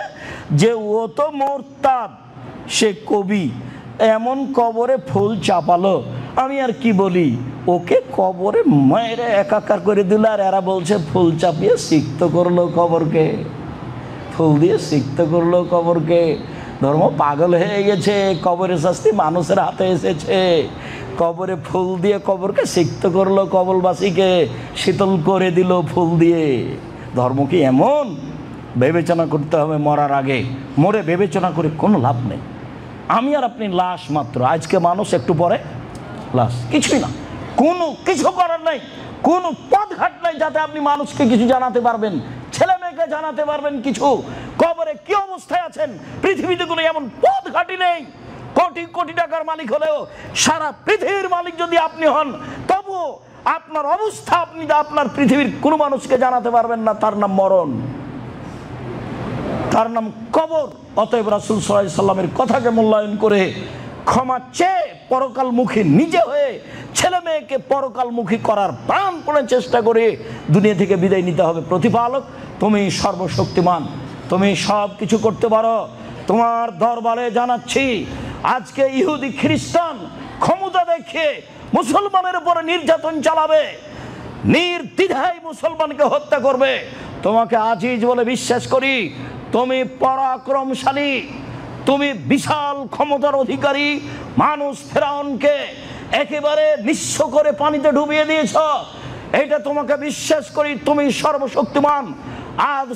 যে ও তো মোরতাদ, সে কবি, এমন কবরে ফুল চাপালো। আমি আর কি বলি, ওকে কবরে মেরে একাকার করে দিল, আর এরা বলছে ফুল চাপিয়ে সিক্ত করলো কবরকে, ফুল দিয়ে সিক্ত করলো কবরকে। ধর্ম পাগল হয়ে গেছে। কবরের শাস্তি মানুষের হাতে এসেছে। কবরে ফুল দিয়ে কবরকে সিক্ত করলো, কবরবাসীকে শীতল করে দিল ফুল দিয়ে। ধর্ম কি এমন? বিবেচনা করতে হবে মরার আগে। মরে বিবেচনা করে কোনো লাভ নেই। আমি আর আপনি লাশ মাত্র। আজকে মানুষ, একটু পরে লাশ। কিছুই না, কোনো কিছু করার নাই, কোনো পথঘাট নাই যাতে আপনি মানুষকে কিছু জানাতে পারবেন, ছেলে মেয়েকে জানাতে পারবেন কিছু। কবরে কি অবস্থায় আছেন, পৃথিবীতে কোনো এমন পথঘাটই নেই। কোটি কোটি টাকার মালিক হলেও, সারা পৃথিবীর মালিক যদি আপনি হন, তবুও আপনার অবস্থা আপনি আপনার পৃথিবীর কোনো মানুষকে জানাতে পারবেন না। তার নাম মরণ, তার নাম কবর। অতএব রাসূল সাল্লাল্লাহু আলাইহি সাল্লামের কথাকে মূল্যায়ন করে ক্ষমা চেয়ে পরকালমুখী নিজে হয়ে ছেলে মেয়েকে পরকালমুখী করার প্রাণপণে চেষ্টা করে দুনিয়া থেকে বিদায় নিতে হবে। প্রতিপালক তুমি সর্বশক্তিমান, তুমি সব কিছু করতে পারো। তোমার দরবারে জানাচ্ছি, আজকে ইহুদি খ্রিস্টান ক্ষমতা দেখিয়ে মুসলমানের উপরে নির্যাতন চালাবে, নির্দ্বিধায় মুসলমানকে হত্যা করবে। তোমাকে আজিজ বলে বিশ্বাস করি, তুমি পরাক্রমশালী, তুমি বিশাল ক্ষমতার অধিকারী। মানুষ ফেরাউনকে একেবারে নিঃস্ব করে পানিতে ডুবিয়ে দিয়েছ, এটা তোমাকে বিশ্বাস করি। তুমি সর্বশক্তিমান। আজ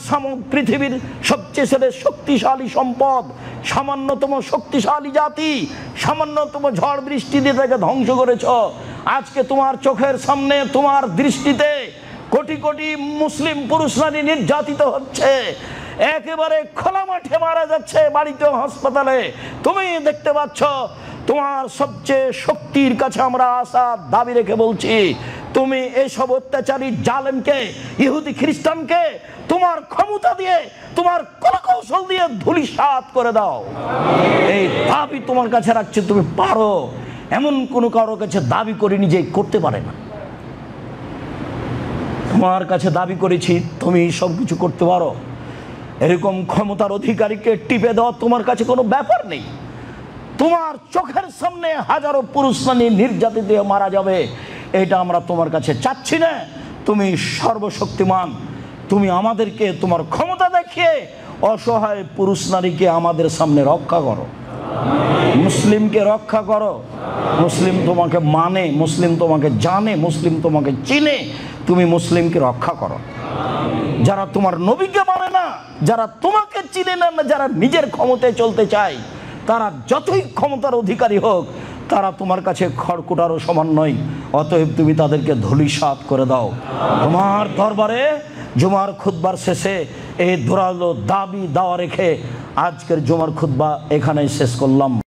পৃথিবীর সবচেয়ে শক্তিশালী সম্পদ, সামান্যতম শক্তিশালী জাতি, সামান্যতম ঝড় বৃষ্টি দিয়ে তাকে ধ্বংস করেছ। আজকে তোমার চোখের সামনে, তোমার দৃষ্টিতে কোটি কোটি মুসলিম পুরুষ নারী নির্যাতিত হচ্ছে, একেবারে খোলা মাঠে মারা যাচ্ছে, বাড়িতে হাসপাতালে। তুমি দেখতে পাচ্ছ। তোমার সবচেয়ে শক্তির কাছে আমরা আশা দাবি রেখে বলছি, তুমি এসব অত্যাচারী জালেমকে, ইহুদি খ্রিস্টানকে তোমার ক্ষমতা দিয়ে, তোমার কৌশল দিয়ে ধূলিসাৎ করে দাও। এই দাবি তোমার কাছে রাখছি। তুমি পারো, এমন কোনো কারো কাছে দাবি করিনি যে করতে পারে না। তোমার কাছে দাবি করেছি তুমি সব কিছু করতে পারো। এরকম ক্ষমতার অধিকারীকে টিপে দেওয়া তোমার কাছে কোনো ব্যাপার নেই। তোমার চোখের সামনে হাজারো পুরুষ নারী নির্যাতিত হয়ে মারা যাবে, এটা আমরা তোমার কাছে চাচ্ছি না। তুমি সর্বশক্তিমান, তুমি আমাদেরকে তোমার ক্ষমতা দেখিয়ে অসহায় পুরুষ নারীকে আমাদের সামনে রক্ষা করো, মুসলিমকে রক্ষা করো। মুসলিম তোমাকে মানে, মুসলিম তোমাকে জানে, মুসলিম তোমাকে চিনে। তুমি মুসলিমকে রক্ষা করো। যারা তোমার নবীকে মানে না, যারা তোমাকে চিনে না, যারা নিজের ক্ষমতায় চলতে চায়, তারা যতই ক্ষমতার অধিকারী হোক, তারা তোমার কাছে খড়কুটারও সমান নয়। অতএব তুমি তাদেরকে ধূলিসাৎ করে দাও। তোমার দরবারে জুমার খুতবার শেষে এই ধারালো দাবি দাওয়া রেখে আজকের জুমার খুতবা এখানেই শেষ করলাম।